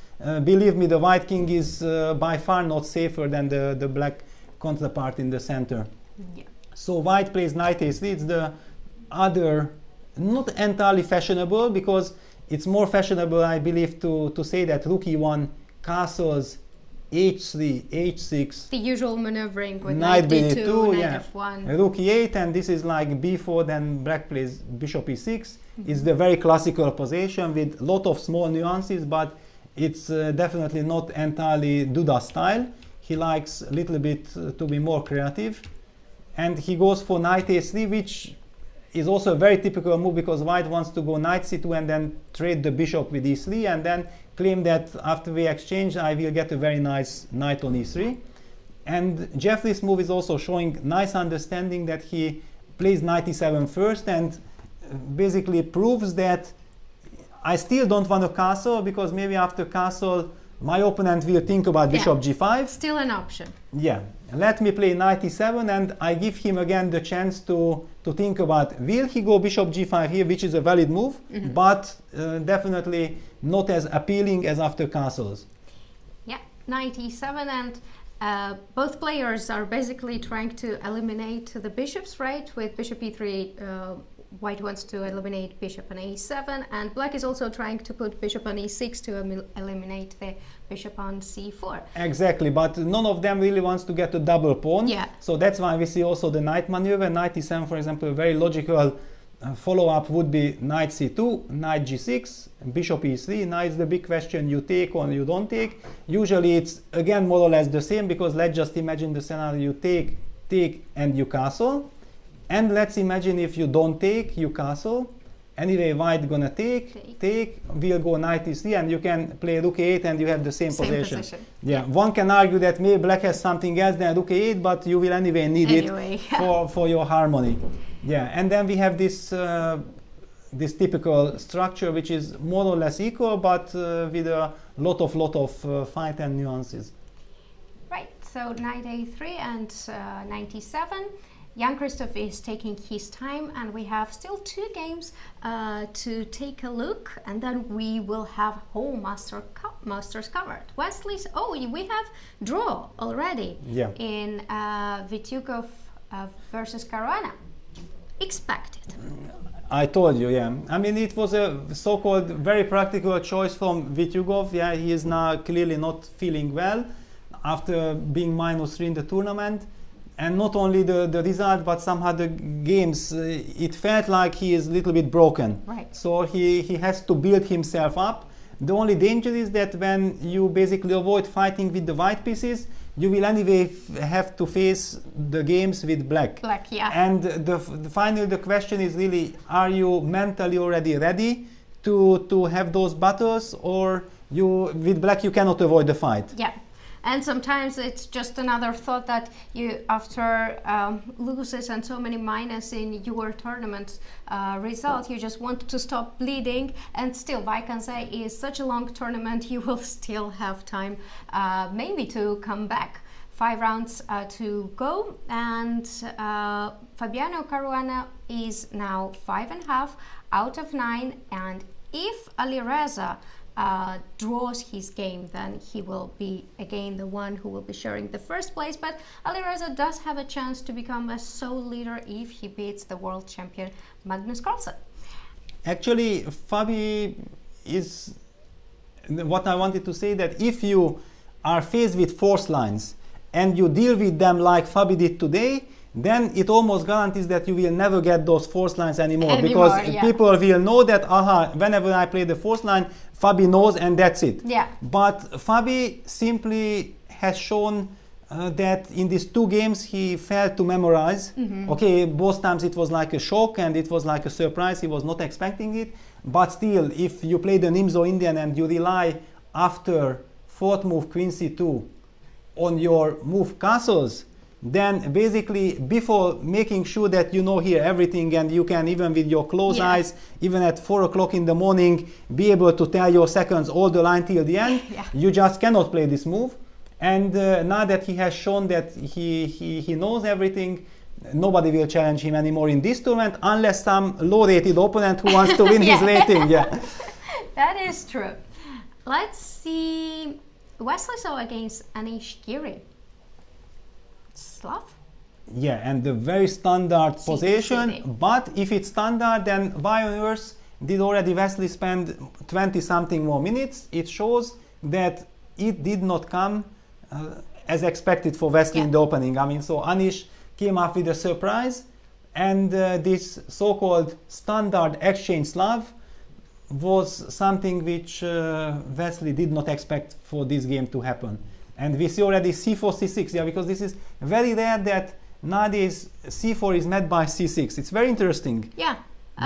believe me, the white king is by far not safer than the black counterpart in the center. Yeah. So white plays knight a3. It's the other, not entirely fashionable, because it's more fashionable, I believe, to say that rook e1, castles, h3, h6. The usual maneuvering with knight d2, knight f1. Rook e8, and this is like b4, then black plays bishop e6. It's the very classical position with a lot of small nuances, but it's definitely not entirely Duda style. He likes a little bit to be more creative. And he goes for knight a3, which is also a very typical move, because white wants to go knight c2 and then trade the bishop with e3, and then claim that after we exchange I will get a very nice knight on e3. And Jeffrey's move is also showing nice understanding that he plays knight e7 first, and basically proves that I still don't want a castle, because maybe after castle my opponent will think about bishop g5. Still an option. Yeah, let me play knight e7, and I give him again the chance to think about, will he go bishop g5 here, which is a valid move, but definitely not as appealing as after castles. Yeah, knight e7, and both players are basically trying to eliminate the bishops, right? With bishop e3, white wants to eliminate bishop on a7, and black is also trying to put bishop on e6 to eliminate the bishop on c4. Exactly, but none of them really wants to get a double pawn. Yeah. So that's why we see also the knight maneuver. Knight e7, for example, a very logical follow-up would be knight c2, knight g6, bishop e3. Now it's the big question, you take or you don't take. Usually it's again more or less the same, because let's just imagine the scenario, you take and you castle. And let's imagine if you don't take, you castle. Anyway, white gonna take, we'll go knight e3, and you can play rook e8 and you have the same position. Yeah, one can argue that maybe black has something else than rook e8, but you will anyway need it for your harmony. Yeah, and then we have this this typical structure which is more or less equal, but with a lot of fight and nuances. Right, so knight a3 and knight e7. Jan Christoph is taking his time, and we have still 2 games to take a look, and then we will have whole masters covered. Wesley's, we have draw already in Vitiugov versus Caruana. Expected. I told you, yeah. I mean, it was a so-called very practical choice from Vitiugov. Yeah, he is now clearly not feeling well after being -3 in the tournament. And not only the result, but somehow the games, it felt like he is a little bit broken. Right. So he has to build himself up. The only danger is that when you basically avoid fighting with the white pieces, you will anyway have to face the games with black. Black, yeah. And finally the question is really, are you mentally already ready to have those battles, or with black you cannot avoid the fight? Yeah. And sometimes it's just another thought that you, after losses and so many minus in your tournament result, you just want to stop bleeding. And still, Vaikanse is such a long tournament, you will still have time maybe to come back. 5 rounds to go, and Fabiano Caruana is now 5.5 out of 9, and if Alireza draws his game, then he will be again the one who will be sharing the first place. But Alireza does have a chance to become a sole leader if he beats the world champion Magnus Carlsen. Actually, Fabi is what I wanted to say, that if you are faced with force lines and you deal with them like Fabi did today, then it almost guarantees that you will never get those force lines anymore, because people will know that, whenever I play the force line, Fabi knows, and that's it. Yeah. But Fabi simply has shown that in these 2 games he failed to memorize. Okay, both times it was like a shock and it was like a surprise, he was not expecting it. But still, if you play the Nimzo Indian and you rely after 4th move Queen C2 on your move castles, then basically before making sure that you know here everything, and you can even with your closed eyes, even at 4 o'clock in the morning, be able to tell your seconds all the line till the end, you just cannot play this move. And now that he has shown that he knows everything, nobody will challenge him anymore in this tournament, unless some low-rated opponent who wants to win his rating. That is true. Let's see Wesley Saw against Anish Giri. Slav? Yeah, and the very standard position, but if it's standard, then why on earth did already Wesley spend 20-something more minutes? It shows that it did not come as expected for Wesley in the opening. I mean, so Anish came up with a surprise, and this so-called standard exchange Slav was something which Wesley did not expect for this game to happen. And we see already c4, c6, because this is very rare that nowadays c4 is met by c6. It's very interesting. Yeah.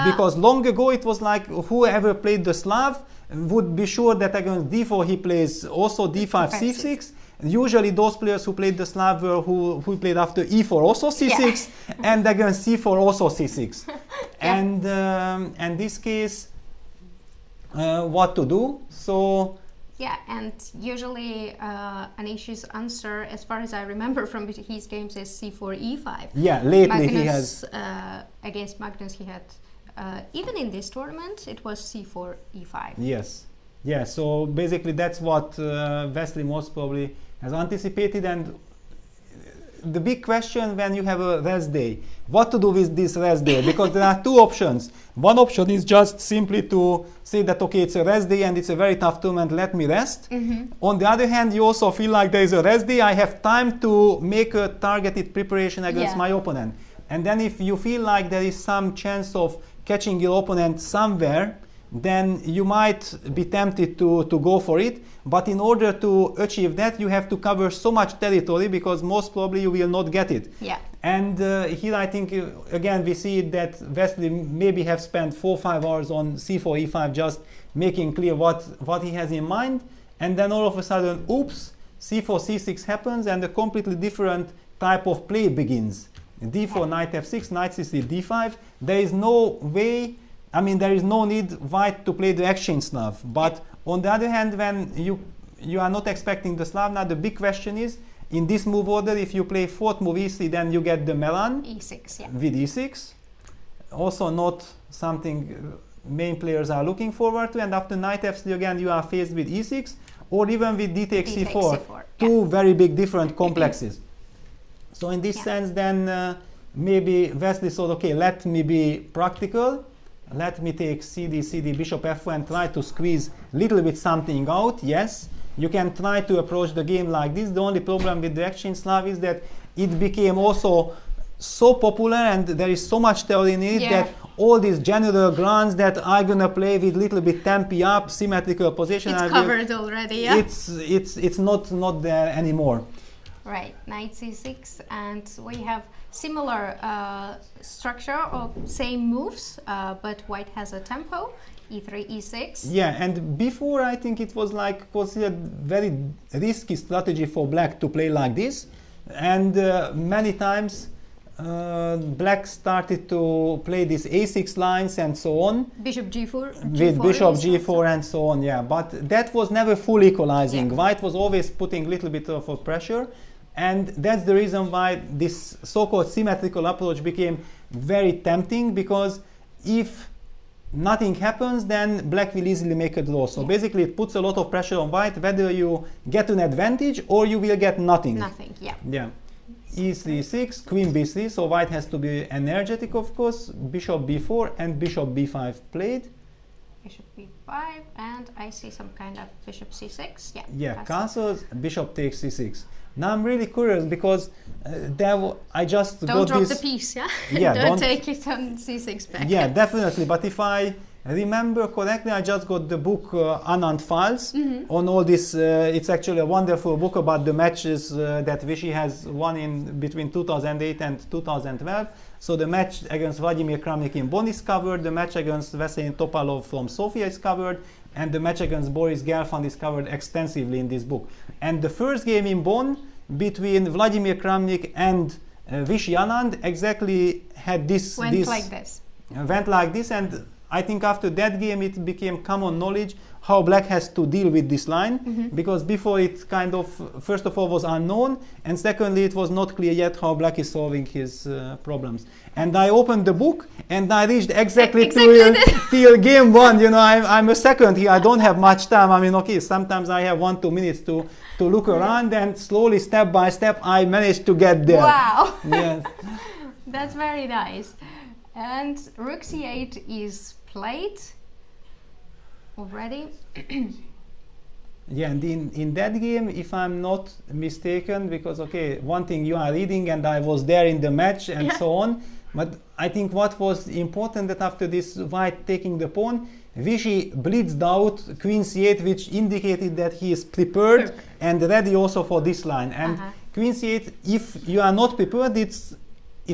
Because long ago it was like whoever played the Slav would be sure that against d4 he plays also d5, c6. Usually those players who played the Slav were who played after e4 also c6, and against c4 also c6. And in this case, what to do? So. Yeah, and usually Anish's answer, as far as I remember from his games, is c4, e5. Yeah, lately Magnus, he has... against Magnus he had, even in this tournament, it was c4, e5. Yes. Yeah, so basically that's what Wesley most probably has anticipated. And the big question when you have a rest day, what to do with this rest day? Because there are 2 options. One option is just simply to say that, okay, it's a rest day and it's a very tough tournament, let me rest. On the other hand, you also feel like there is a rest day, I have time to make a targeted preparation against my opponent. And then if you feel like there is some chance of catching your opponent somewhere, then you might be tempted to go for it. But in order to achieve that, you have to cover so much territory, because most probably you will not get it. Yeah. And here I think, again, we see that Wesley maybe have spent 4 or 5 hours on c4, e5, just making clear what he has in mind. And then all of a sudden, oops, c4, c6 happens, and a completely different type of play begins. d4, knight f6, knight c3, d5. There is no way, I mean, there is no need white to play the exchange Slav. But on the other hand, when you are not expecting the Slav, now the big question is, in this move order, if you play 4th move e3, then you get the Melan e6, yeah. with e6. Also not something main players are looking forward to. And after knight f3 again, you are faced with e6, or even with d takes c4. Two very big different complexes. So in this sense, then maybe Wesley thought, okay, let me be practical. Let me take cd, cd, bishop f4 and try to squeeze a little bit something out. Yes, you can try to approach the game like this. The only problem with the exchange Slav is that it became also so popular and there is so much theory in it that all these general grounds that I'm gonna play with little bit tempi up, symmetrical position. It's covered already, yeah? It's not there anymore. Right, knight c6, and we have similar structure or same moves, but white has a tempo, e3, e6. Yeah, and before I think it was like considered very risky strategy for black to play like this, and many times black started to play these a6 lines and so on. Bishop g4. With bishop g4 and so on, yeah. But that was never full equalizing. Yeah. White was always putting a little bit of a pressure. And that's the reason why this so-called symmetrical approach became very tempting, because if nothing happens, then black will easily make a draw. So basically it puts a lot of pressure on white, whether you get an advantage or you will get nothing. Nothing, yeah. Yeah. e3, 6, queen b3, so white has to be energetic, of course. Bishop b4 and bishop b5 played. Bishop b5, and I see some kind of bishop c6. Yeah. Yeah, castles, bishop takes c6. Now I'm really curious because I just don't got drop this. the piece, yeah. Yeah, don't take it on c6 back. Yeah, definitely. But if I remember correctly, I just got the book Anand Files on all this. It's actually a wonderful book about the matches that Vichy has won in between 2008 and 2012. So the match against Vladimir Kramnik in Bonn is covered, the match against Veselin Topalov from Sofia is covered, and the match against Boris Gelfand is covered extensively in this book. And the first game in Bonn between Vladimir Kramnik and Vichy Anand exactly had this. Went like this. Went like this, and I think after that game it became common knowledge how black has to deal with this line, because before it kind of, first of all, was unknown, and secondly it was not clear yet how black is solving his problems. And I opened the book and I reached exactly till game 1. You know, I'm a second here, I don't have much time. I mean, okay, sometimes I have 1-2 minutes to look around, and slowly, step by step, I managed to get there. Wow. Yes. That's very nice. And rook c8 is played already. Yeah, and in that game, if I'm not mistaken, because okay, one thing you are reading and I was there in the match and so on, but I think what was important that after this white taking the pawn, Vichy blitzed out queen c8, which indicated that he is prepared and ready also for this line. And queen c8, if you are not prepared, it's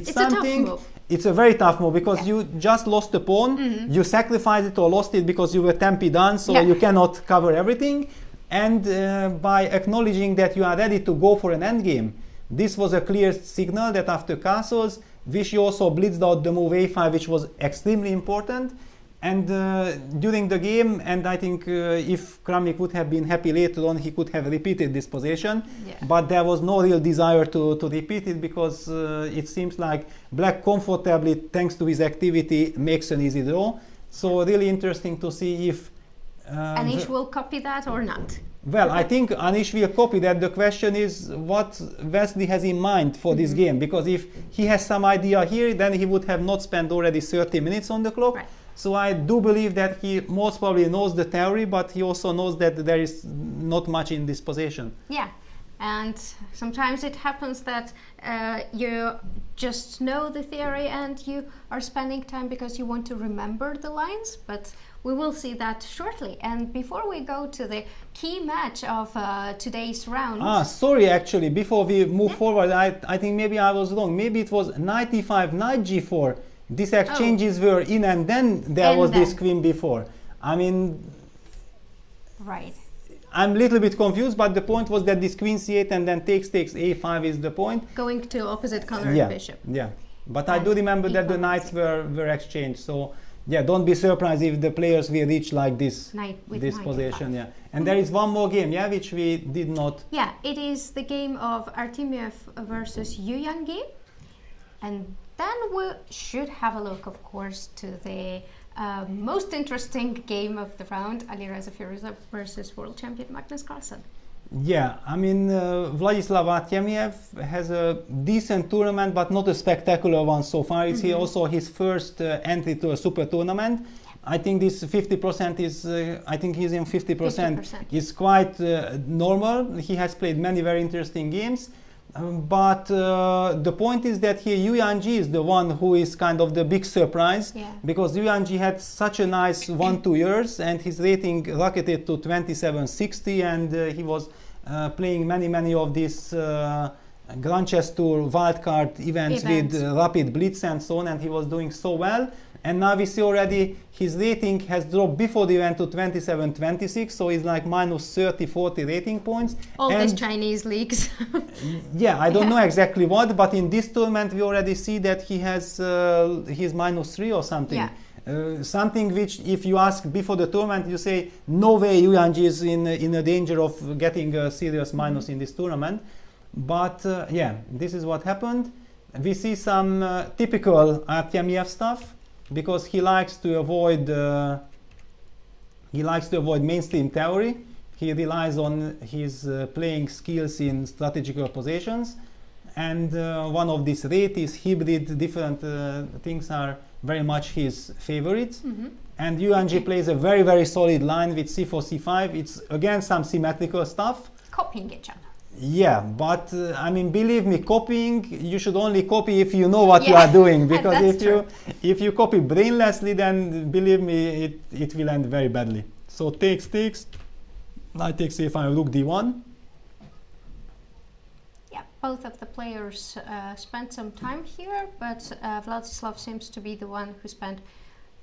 something. A tough move. It's a very tough move, because you just lost the pawn, you sacrificed it or lost it because you were tempi done, so you cannot cover everything. And by acknowledging that you are ready to go for an endgame, this was a clear signal that after castles, Vichy also blitzed out the move a5, which was extremely important. And during the game, and I think if Kramnik would have been happy later on, he could have repeated this position. But there was no real desire to repeat it, because it seems like black comfortably, thanks to his activity, makes an easy draw. So really interesting to see if Anish will copy that or not. Well, I think Anish will copy that. The question is what Wesley has in mind for this game, because if he has some idea here, then he would have not spent already 30 minutes on the clock. Right. So I do believe that he most probably knows the theory, but he also knows that there is not much in this position. Yeah, and sometimes it happens that you just know the theory and you are spending time because you want to remember the lines, but we will see that shortly. And before we go to the key match of today's round. Sorry, actually, before we move forward, I think maybe I was wrong. Maybe it was knight e5, knight g4. These exchanges were in, and then there was this queen before. I mean, right. I'm a little bit confused, but the point was that this queen c8 and then takes a5 is the point. Going to opposite colored bishop. Yeah, but I do remember that the knights were exchanged. So yeah, don't be surprised if the players will reach like this position. Yeah, and there is one more game, yeah, which we did not. Yeah, it is the game of Artemiev versus Yangyi, and then we should have a look, of course, to the most interesting game of the round, Alireza Firouzja versus world champion Magnus Carlsen. Yeah, I mean, Vladislav Artemiev has a decent tournament, but not a spectacular one so far. It's also his first entry to a super tournament. I think this 50% is, I think he's in 50%. Is quite normal. He has played many very interesting games. But the point is that here Yangyi is the one who is kind of the big surprise, because Yangyi had such a nice 1-2 years and his rating rocketed to 2760, and he was playing many of these Grand Chess Tour wildcard events with rapid Blitz and so on, and he was doing so well. And now we see already his rating has dropped before the event to 27-26, so he's like minus 30-40 rating points. All these Chinese leagues. Yeah, I don't know exactly what, but in this tournament we already see that he has he's -3 or something. Something which, if you ask before the tournament, you say no way Yangyi is in a danger of getting a serious minus in this tournament. But yeah, this is what happened. We see some typical Artemiev stuff, because he likes to avoid mainstream theory. He relies on his playing skills in strategical positions, and one of these rates, hybrid, different things are very much his favorites. And Yangyi plays a very solid line with c4, c5. It's again some symmetrical stuff. Copying each other. Yeah, but I mean, believe me, copying, you should only copy if you know what you are doing, because if you copy brainlessly, then believe me, it will end very badly. So takes, knight takes a5, rook d1. Yeah, both of the players spent some time here, but Vladislav seems to be the one who spent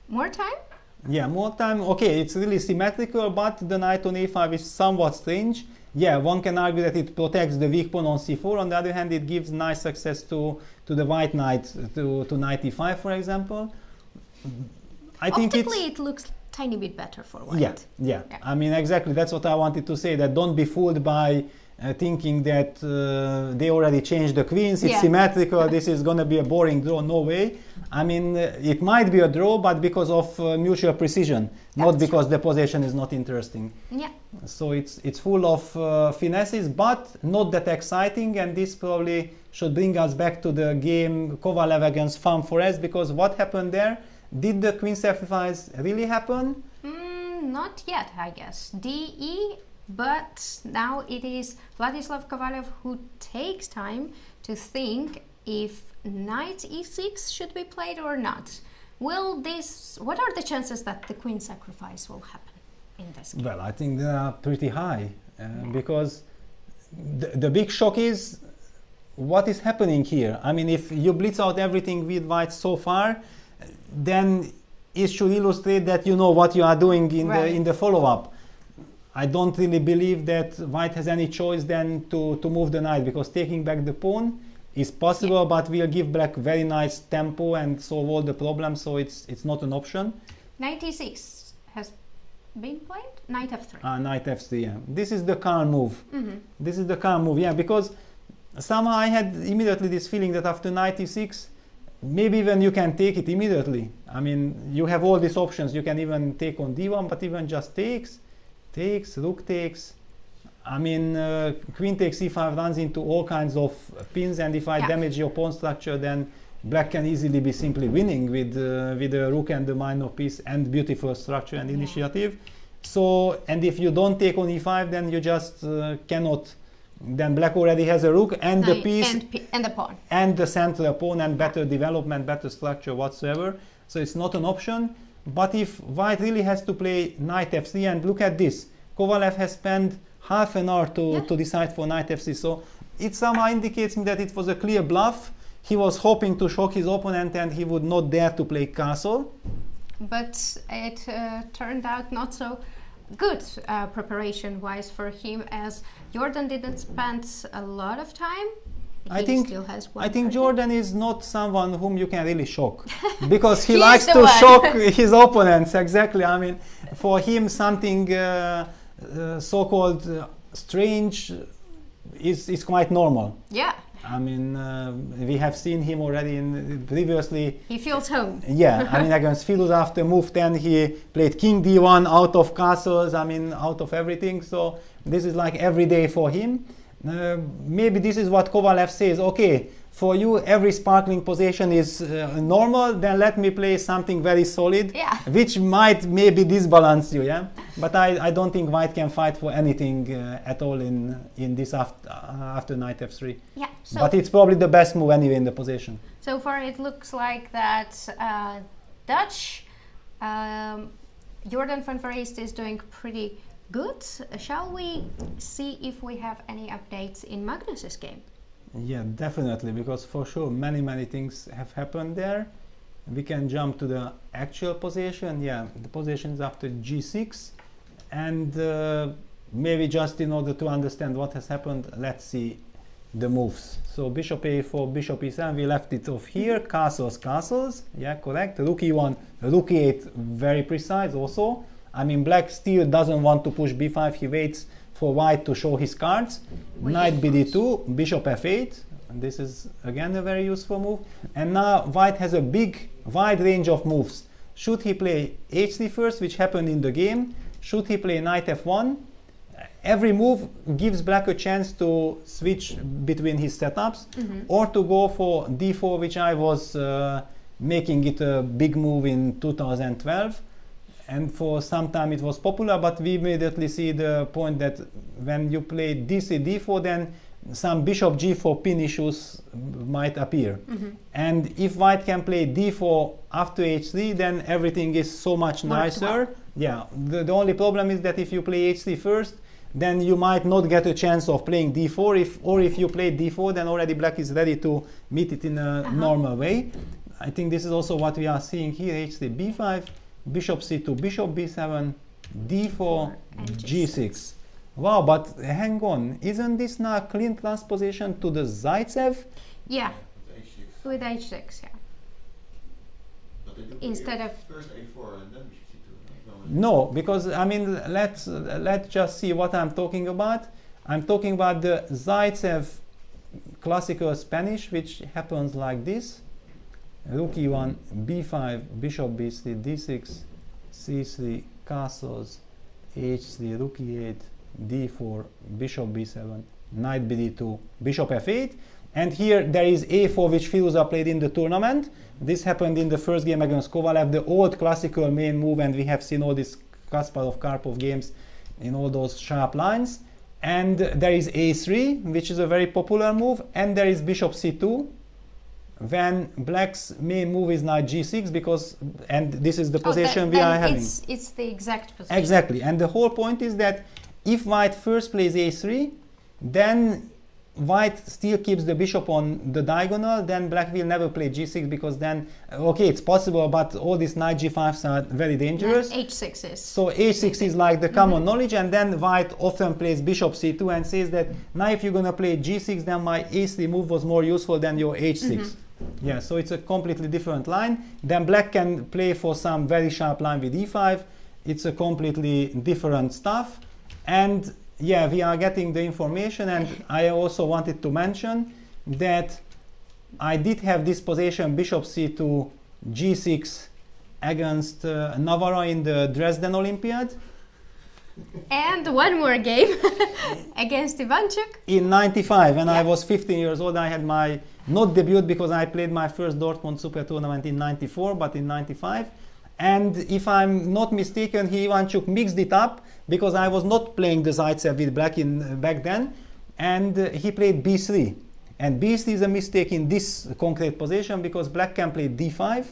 more time. Yeah, more time. Okay, it's really symmetrical, but the knight on a5 is somewhat strange. Yeah, one can argue that it protects the weak pawn on c4. On the other hand, it gives nice success to the white knight, to knight e5, for example. I think it looks tiny bit better for white. Yeah. I mean, exactly. That's what I wanted to say. That don't be fooled by thinking that they already changed the queens. It's symmetrical. This is going to be a boring draw. No way. I mean, it might be a draw, but because of mutual precision, not because the position is not interesting. Yeah. So it's full of finesses, but not that exciting. And this probably should bring us back to the game Kovalev against Foreest, because what happened there? Did the queen sacrifice really happen? Not yet, I guess. DE, but now it is Vladislav Kovalev who takes time to think if knight e6 should be played or not. What are the chances that the queen sacrifice will happen in this game? Well, I think they are pretty high, because the big shock is what is happening here. I mean, if you blitz out everything with white so far, then it should illustrate that you know what you are doing in the follow-up. I don't really believe that white has any choice then to move the knight, because taking back the pawn is possible, but will give black very nice tempo and solve all the problems, so it's not an option. Knight e6 has been played. Knight f3. Knight f3, yeah. This is the calm move. This is the calm move, yeah, because somehow I had immediately this feeling that after knight e6, maybe even you can take it immediately. I mean, you have all these options. You can even take on d1, but even just takes, rook takes. I mean, queen takes e5 runs into all kinds of pins, and if I damage your pawn structure, then black can easily be simply winning with the rook and the minor piece and beautiful structure and initiative. So, and if you don't take on e5, then you just cannot. Then black already has a rook and the piece and the pawn and the central pawn and better development, better structure whatsoever. So it's not an option. But if white really has to play knight f3, and look at this, Kovalev has spent half an hour to decide for knight f3, so it somehow indicates me that it was a clear bluff. He was hoping to shock his opponent and he would not dare to play castle. But it turned out not so good preparation-wise for him, as Jordan didn't spend a lot of time. I think Jordan is not someone whom you can really shock, because he He's likes the to one. shock his opponents. Exactly. I mean, for him, something so-called strange is quite normal. Yeah. I mean, we have seen him already previously. He feels home. Yeah, I mean, against Firouzja after move 10, he played king d1 out of castles, I mean, out of everything. So this is like every day for him. Maybe this is what Kovalev says, okay, for you every sparkling position is normal, then let me play something very solid, which might maybe disbalance you, yeah? But I don't think white can fight for anything at all in this after knight f3. Yeah. So but it's probably the best move anyway in the position. So far it looks like that Dutch Jordan van Foreest is doing pretty good. Shall we see if we have any updates in Magnus's game? Yeah, definitely, because for sure many things have happened there. We can jump to the actual position. Yeah, the position is after g6, and maybe just in order to understand what has happened, let's see the moves. So bishop a4, bishop e7, we left it off here, castles, yeah, correct. Rook e1, rook e8, very precise also. I mean, black still doesn't want to push b5, he waits for white to show his cards. Knight bd2, bishop f8, and this is again a very useful move. And now white has a wide range of moves. Should he play h3 first, which happened in the game? Should he play knight f1? Every move gives black a chance to switch between his setups, or to go for d4, which I was making it a big move in 2012. And for some time it was popular, but we immediately see the point that when you play d3, d4, then some bishop g4 pin issues might appear. And if white can play d4 after h3, then everything is so much nicer. Yeah, the only problem is that if you play h3 first, then you might not get a chance of playing d4, or if you play d4, then already black is ready to meet it in a normal way. I think this is also what we are seeing here, h3, b5, bishop c2, bishop b7, d4, g6. Wow, but hang on, isn't this now a clean transposition to the Zaitsev? Yeah, with h6, yeah. Instead of first a4 and then bishop c2. No, because I mean, let's just see what I'm talking about. I'm talking about the Zaitsev classical Spanish, which happens like this. Rook e1, b5, bishop b3, d6, c3, castles, h3, rook e8, d4, bishop b7, knight bd2, bishop f8. And here there is a4, which Firouzja played in the tournament. This happened in the first game against Kovalev, the old classical main move, and we have seen all these Kasparov-Karpov games in all those sharp lines. And there is a3, which is a very popular move, and there is bishop c2, when black's main move is knight g6, because, and this is the position we are having. It's the exact position. Exactly, and the whole point is that if white first plays a3, then white still keeps the bishop on the diagonal, then black will never play g6, because then, okay, it's possible, but all these knight g5s are very dangerous. h6 is. So h6 is like the common knowledge, and then white often plays bishop c2 and says that now if you're going to play g6, then my a3 move was more useful than your h6. Yeah, so it's a completely different line. Then black can play for some very sharp line with e5. It's a completely different stuff. And yeah, we are getting the information, and I also wanted to mention that I did have this position bishop c2, g6 against Navarro in the Dresden Olympiad. And one more game against Ivanchuk. In 95, when I was 15 years old, I had my, not debut because I played my first Dortmund Super Tournament in 94, but in 95. And if I'm not mistaken, Ivanchuk mixed it up because I was not playing the Zaitsev with black back then, and he played b3. And b3 is a mistake in this concrete position because black can play d5,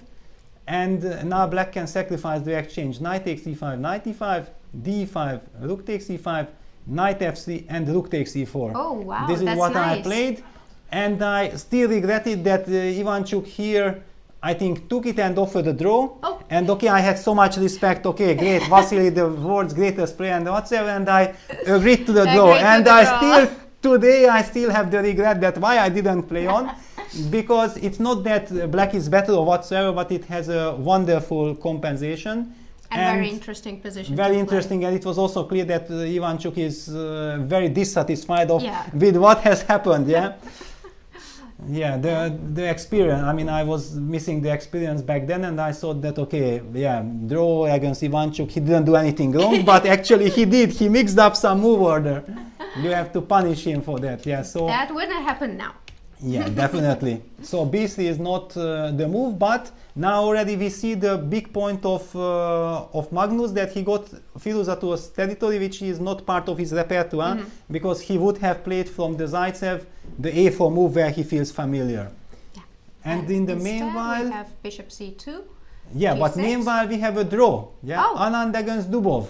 And now black can sacrifice the exchange. Knight takes e5, knight e5, d5, rook takes e5, knight f3, and rook takes e4. Oh wow, this is that's what nice. I played, and I still regretted that Ivanchuk here, I think, took it and offered a draw. Oh. And okay, I had so much respect. Okay, great, Vasily, the world's greatest player, and whatsoever, and I agreed to the draw. And today I still have the regret that why I didn't play on, because it's not that black is better or whatsoever, but it has a wonderful compensation. And very interesting position. Very interesting, and it was also clear that Ivanchuk is very dissatisfied Yeah. with what has happened. Yeah, yeah. The experience. I mean, I was missing the experience back then, and I thought that okay, yeah, draw against Ivanchuk. He didn't do anything wrong, but actually he did. He mixed up some move order. You have to punish him for that. Yeah. So that wouldn't happen now. yeah, definitely. So b3 is not the move, but now already we see the big point of Magnus, that he got Firouzja to a territory which is not part of his repertoire, because he would have played from the Zaitsev the a4 move where he feels familiar. Yeah. And in the instead meanwhile, we have bishop c2. yeah, but g6. meanwhile we have a draw. Yeah, Oh. Anand against Dubov.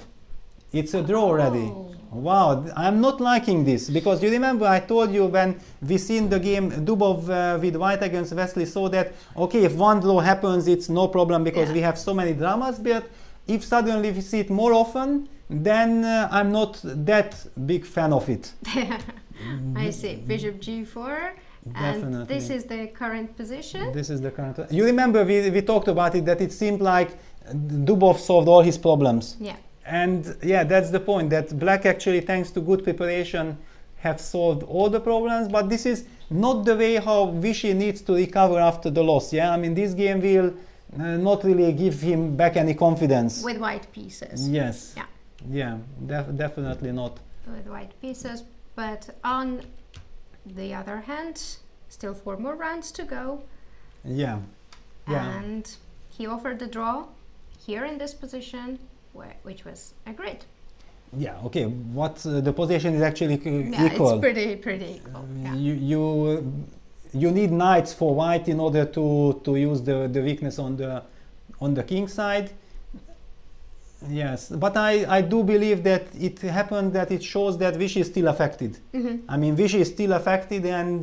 It's a draw already. Oh. Wow, I'm not liking this, because you remember I told you when we seen the game Dubov with white against Wesley, so that okay, if one draw happens, it's no problem, because Yeah. we have so many dramas. But if suddenly we see it more often, then I'm not that big fan of it. I see. Bishop g4. And Definitely. this is the current position. This is the current. You remember we talked about it, that it seemed like Dubov solved all his problems. Yeah. And yeah, that's the point, that black actually, thanks to good preparation, have solved all the problems. But this is not the way how Vichy needs to recover after the loss. Yeah, I mean, this game will not really give him back any confidence. With white pieces. Yes. Yeah. Yeah, definitely not. With white pieces. But on the other hand, still 4 more rounds to go. Yeah. Yeah. And he offered the draw here in this position, which was agreed. Yeah. Okay. What the position is actually Yeah, equal. it's pretty equal. Yeah. You need knights for white in order to use the weakness on the king side. Yes, but I do believe that it happened, that it shows that Vichy is still affected. I mean, Vichy is still affected, and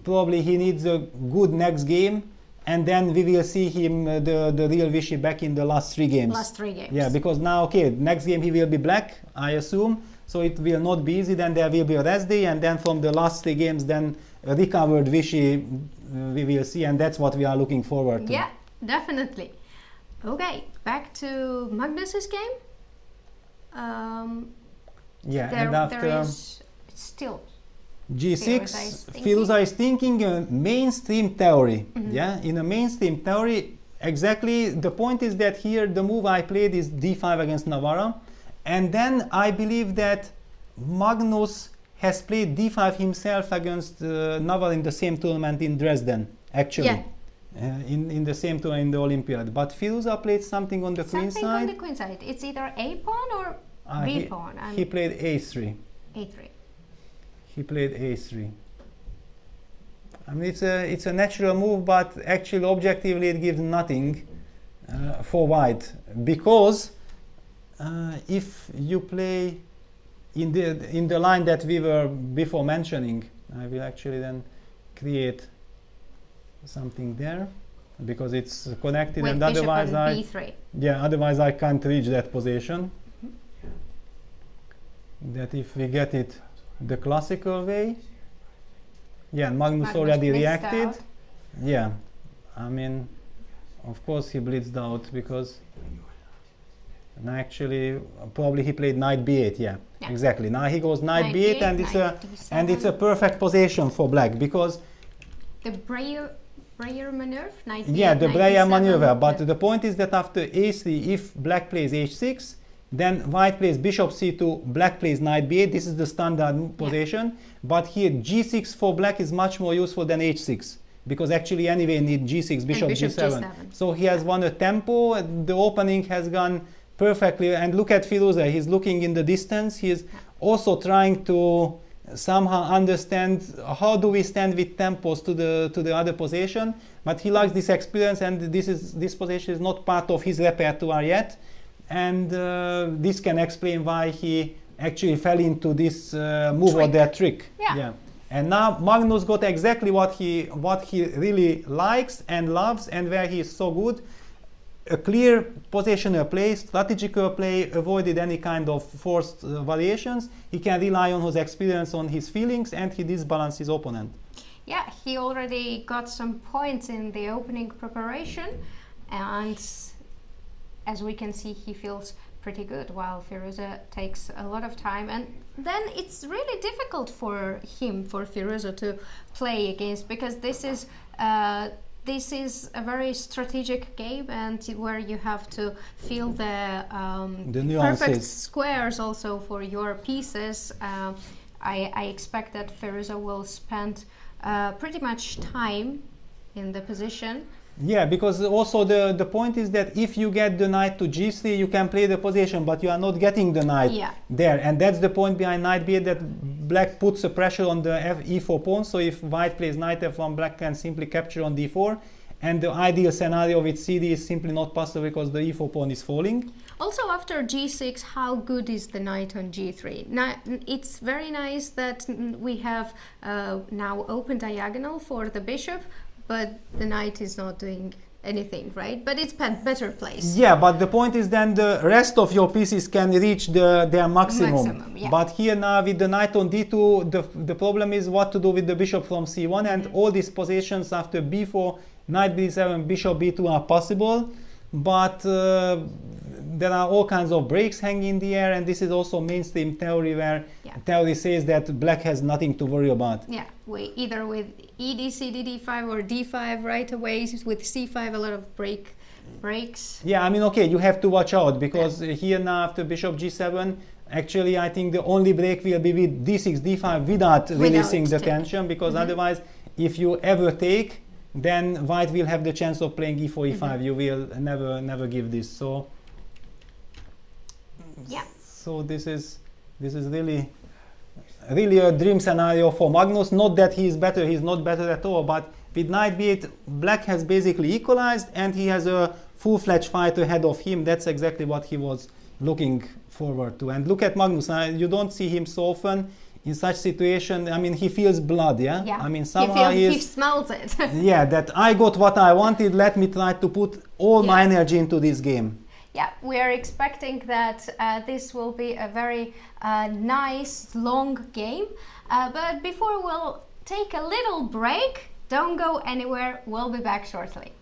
probably he needs a good next game, and then we will see him, the real Vichy, back in the last 3 games. Last 3 games. Yeah, because now, okay, next game he will be black, I assume, so it will not be easy. Then there will be a rest day, and then from the last 3 games, then recovered Vichy we will see, and that's what we are looking forward to. Yeah, definitely. Okay, back to Magnus's game. Yeah, and after there is still G6, Firouzja Firouzja is thinking a mainstream theory. Yeah, in a mainstream theory, exactly the point is that here the move I played is d5 against Navarra, and then I believe that Magnus has played d5 himself against Navarra in the same tournament in Dresden, actually. Yeah. In the same tournament in the Olympiad. But Firouzja played something on the queen something on side. the queen side. It's either a pawn or b pawn. He played a3. a3. He played a3. I mean, it's a natural move, but actually, objectively, it gives nothing for white, because if you play in the line that we were before mentioning, I will actually then create something there, because it's connected, With and bishop otherwise on b3. otherwise I can't reach that position. That if we get it the classical way, yeah, Magnus already blitzed reacted. out. Yeah, I mean, of course he blitzed out, because and actually probably he played knight b8. Yeah, exactly. Now he goes knight b8, and it's a perfect position for black, because the Breyer maneuver, knight b8, yeah, the knight Breyer d7, maneuver. But the point is that after a3, if black plays h6, then white plays bishop c2, black plays knight b8. This is the standard position. But here g6 for black is much more useful than h6, because actually anyway need g6, bishop g7. So he has won a tempo. The opening has gone perfectly. And look at Firouzja. He's looking in the distance. He's also trying to somehow understand how do we stand with tempos to the other position. But he lacks this experience, and this position is not part of his repertoire yet. And this can explain why he actually fell into this move or that trick. Yeah. And now Magnus got exactly what he really likes and loves, and where he is so good. A clear positional play, strategical play, avoided any kind of forced variations. He can rely on his experience, on his feelings, and he disbalances his opponent. Yeah, he already got some points in the opening preparation, and as we can see, he feels pretty good, while Firouzja takes a lot of time. And then it's really difficult for Firouzja, to play against, because this is a very strategic game, and where you have to feel the perfect squares also for your pieces. I expect that Firouzja will spend pretty much time in the position. Yeah, because also the point is that if you get the knight to g3, you can play the position, but you are not getting the knight there. And that's the point behind knight b8, that black puts a pressure on the e4 pawn. So if white plays knight f1, black can simply capture on d4. And the ideal scenario with cd is simply not possible because the e4 pawn is falling. Also, after g6, how good is the knight on g3? Now, it's very nice that we have now open diagonal for the bishop, but the knight is not doing anything, right? But it's better placed. Yeah, but the point is then the rest of your pieces can reach their maximum. Yeah. But here now with the knight on d2, the problem is what to do with the bishop from c1, and all these positions after b4, knight b7, bishop b2 are possible, but there are all kinds of breaks hanging in the air, and this is also mainstream theory, where theory says that black has nothing to worry about. Yeah, either with ed, cd, d5 or d5 right away, with c5 a lot of breaks. Yeah, I mean, okay, you have to watch out, because here now after bishop g7, actually I think the only break will be with d6, d5 without releasing the tension, because otherwise if you ever take, then white will have the chance of playing e4, e5. You will never give this. So so this is really a dream scenario for Magnus. Not that he is better, he's not better at all, but with knight b8, black has basically equalized, and he has a full-fledged fight ahead of him. That's exactly what he was looking forward to. And look at Magnus. You don't see him so often in such situation. I mean, he feels blood, yeah? I mean, somehow he smells it. Yeah, that I got what I wanted, let me try to put all my energy into this game. Yeah, we are expecting that this will be a very nice, long game. But before we'll take a little break, don't go anywhere, we'll be back shortly.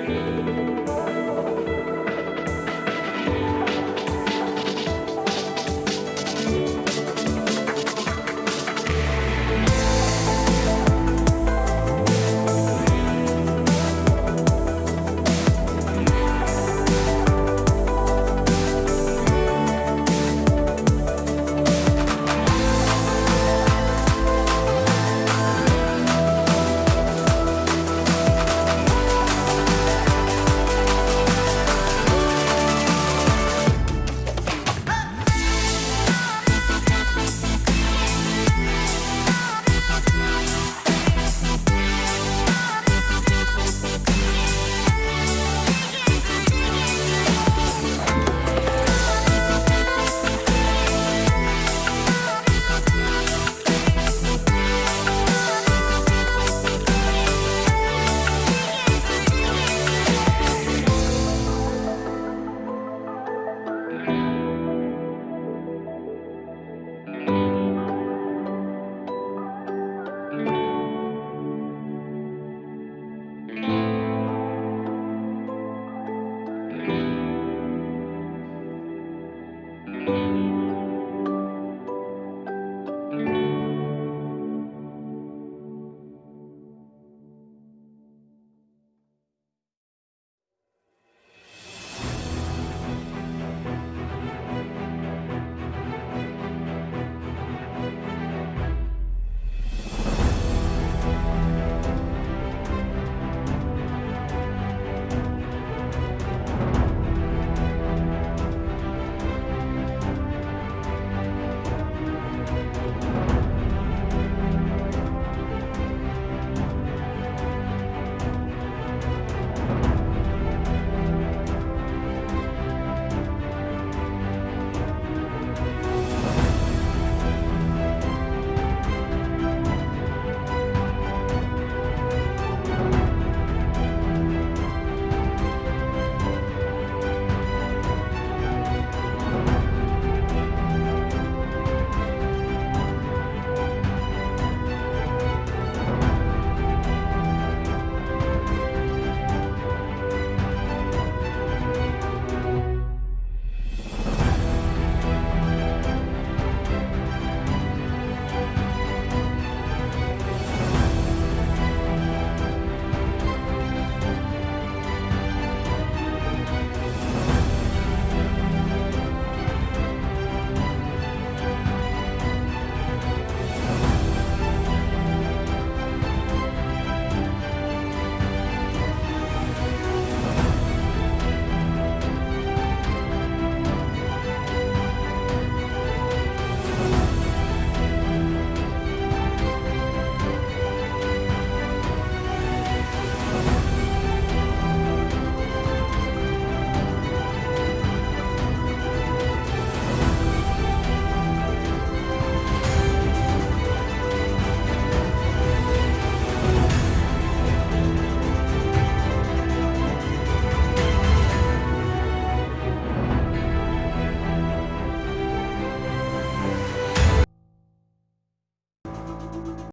Bye.